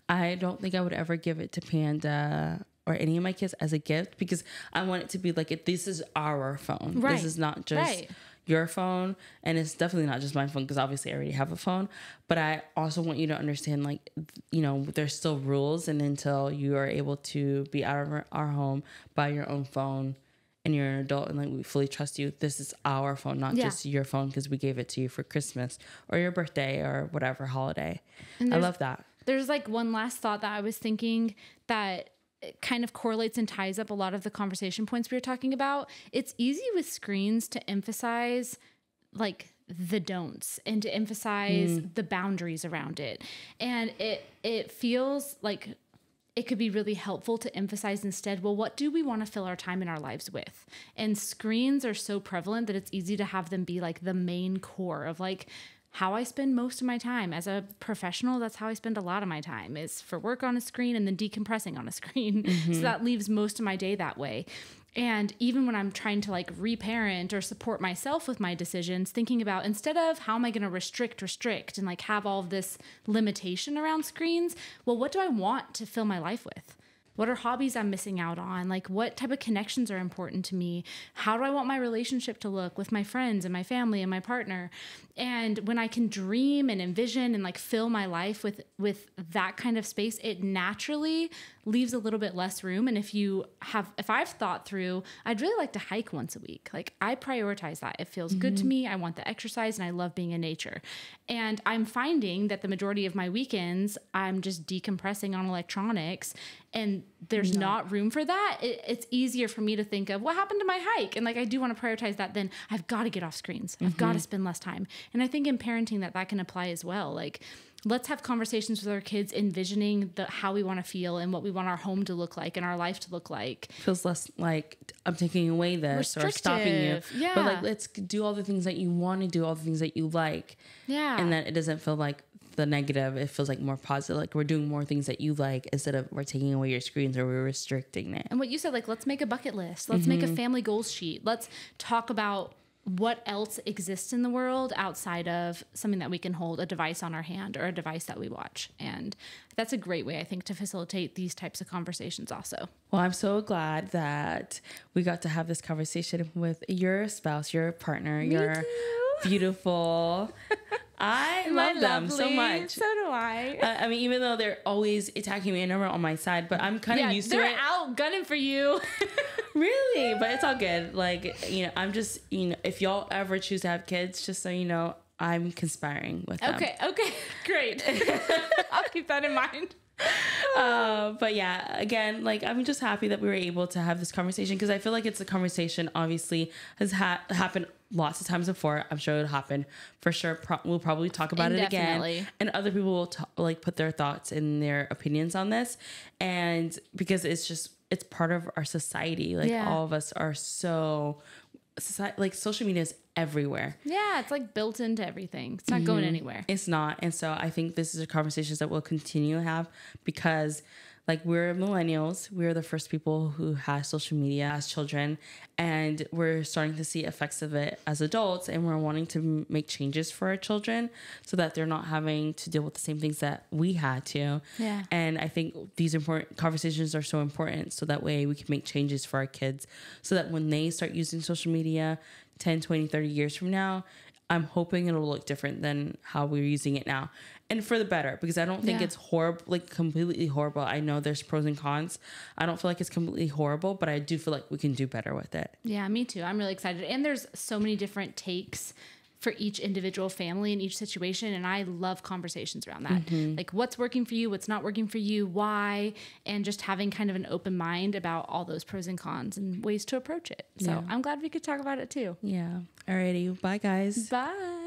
[SPEAKER 2] I don't think I would ever give it to Panda or any of my kids as a gift, because I want it to be like, this is our phone.
[SPEAKER 3] Right.
[SPEAKER 2] This is not just your phone, and it's definitely not just my phone, because obviously I already have a phone. But I also want you to understand, like, you know, there's still rules, and until you are able to be out of our home, buy your own phone, and you're an adult and like we fully trust you, this is our phone, not just your phone because we gave it to you for Christmas or your birthday or whatever holiday. I love that.
[SPEAKER 3] There's like one last thought that I was thinking that it kind of correlates and ties up a lot of the conversation points we were talking about. It's easy with screens to emphasize like the don'ts and to emphasize the boundaries around it. And it feels like it could be really helpful to emphasize instead, well, what do we want to fill our time in our lives with? And screens are so prevalent that it's easy to have them be like the main core of like how I spend most of my time. As a professional, that's how I spend a lot of my time, is for work on a screen and then decompressing on a screen. So that leaves most of my day that way. And even when I'm trying to like reparent or support myself with my decisions, thinking about instead of how am I going to restrict and like have all of this limitation around screens, well, what do I want to fill my life with? What are hobbies I'm missing out on? Like what type of connections are important to me? How do I want my relationship to look with my friends and my family and my partner? And when I can dream and envision and like fill my life with that kind of space, it naturally leaves a little bit less room. And if I've thought through, I'd really like to hike once a week. Like I prioritize that. It feels good to me. I want the exercise and I love being in nature. And I'm finding that the majority of my weekends, I'm just decompressing on electronics and there's not room for that. It's easier for me to think of what happened to my hike. And like, I do want to prioritize that. Then I've got to get off screens. I've got to spend less time. And I think in parenting that can apply as well. Like, let's have conversations with our kids, envisioning how we want to feel and what we want our home to look like and our life to look like.
[SPEAKER 2] Feels less like I'm taking away this or stopping you.
[SPEAKER 3] Yeah.
[SPEAKER 2] But like, let's do all the things that you want to do, all the things that you like.
[SPEAKER 3] Yeah.
[SPEAKER 2] And then it doesn't feel like the negative. It feels like more positive. Like we're doing more things that you like instead of we're taking away your screens or we're restricting it.
[SPEAKER 3] And what you said, like, let's make a bucket list. Let's make a family goals sheet. Let's talk about what else exists in the world outside of something that we can hold, a device on our hand or a device that we watch. And that's a great way, I think, to facilitate these types of conversations also.
[SPEAKER 2] Well, I'm so glad that we got to have this conversation with your spouse, your partner, your beautiful. I love them so much.
[SPEAKER 3] So do I.
[SPEAKER 2] I mean, even though they're always attacking me and never on my side, but I'm kind of used to it.
[SPEAKER 3] They're out gunning for you.
[SPEAKER 2] Really? But it's all good. Like, you know, I'm just, you know, if y'all ever choose to have kids, just so you know, I'm conspiring with them.
[SPEAKER 3] Okay, great. I'll keep that in mind.
[SPEAKER 2] But yeah, again, like I'm just happy that we were able to have this conversation because I feel like it's a conversation obviously has happened lots of times before. I'm sure it'll happen for sure. We'll probably talk about it again, and other people will like put their thoughts and their opinions on this, and because it's part of our society. Like all of us are like social media is everywhere.
[SPEAKER 3] Yeah, it's like built into everything. It's not going anywhere.
[SPEAKER 2] It's not. And so I think this is a conversation that we'll continue to have because like we're millennials. We're the first people who had social media as children, and we're starting to see effects of it as adults, and we're wanting to make changes for our children so that they're not having to deal with the same things that we had to.
[SPEAKER 3] Yeah.
[SPEAKER 2] And I think these important conversations are so important so that way we can make changes for our kids so that when they start using social media 10, 20, 30 years from now, I'm hoping it'll look different than how we're using it now. And for the better, because I don't think it's horrible, like completely horrible. I know there's pros and cons. I don't feel like it's completely horrible, but I do feel like we can do better with it.
[SPEAKER 3] Yeah, me too. I'm really excited. And there's so many different takes for each individual family in each situation. And I love conversations around that. Like what's working for you, what's not working for you, why, and just having kind of an open mind about all those pros and cons and ways to approach it. So I'm glad we could talk about it too.
[SPEAKER 2] Yeah. Alrighty. Bye, guys.
[SPEAKER 3] Bye.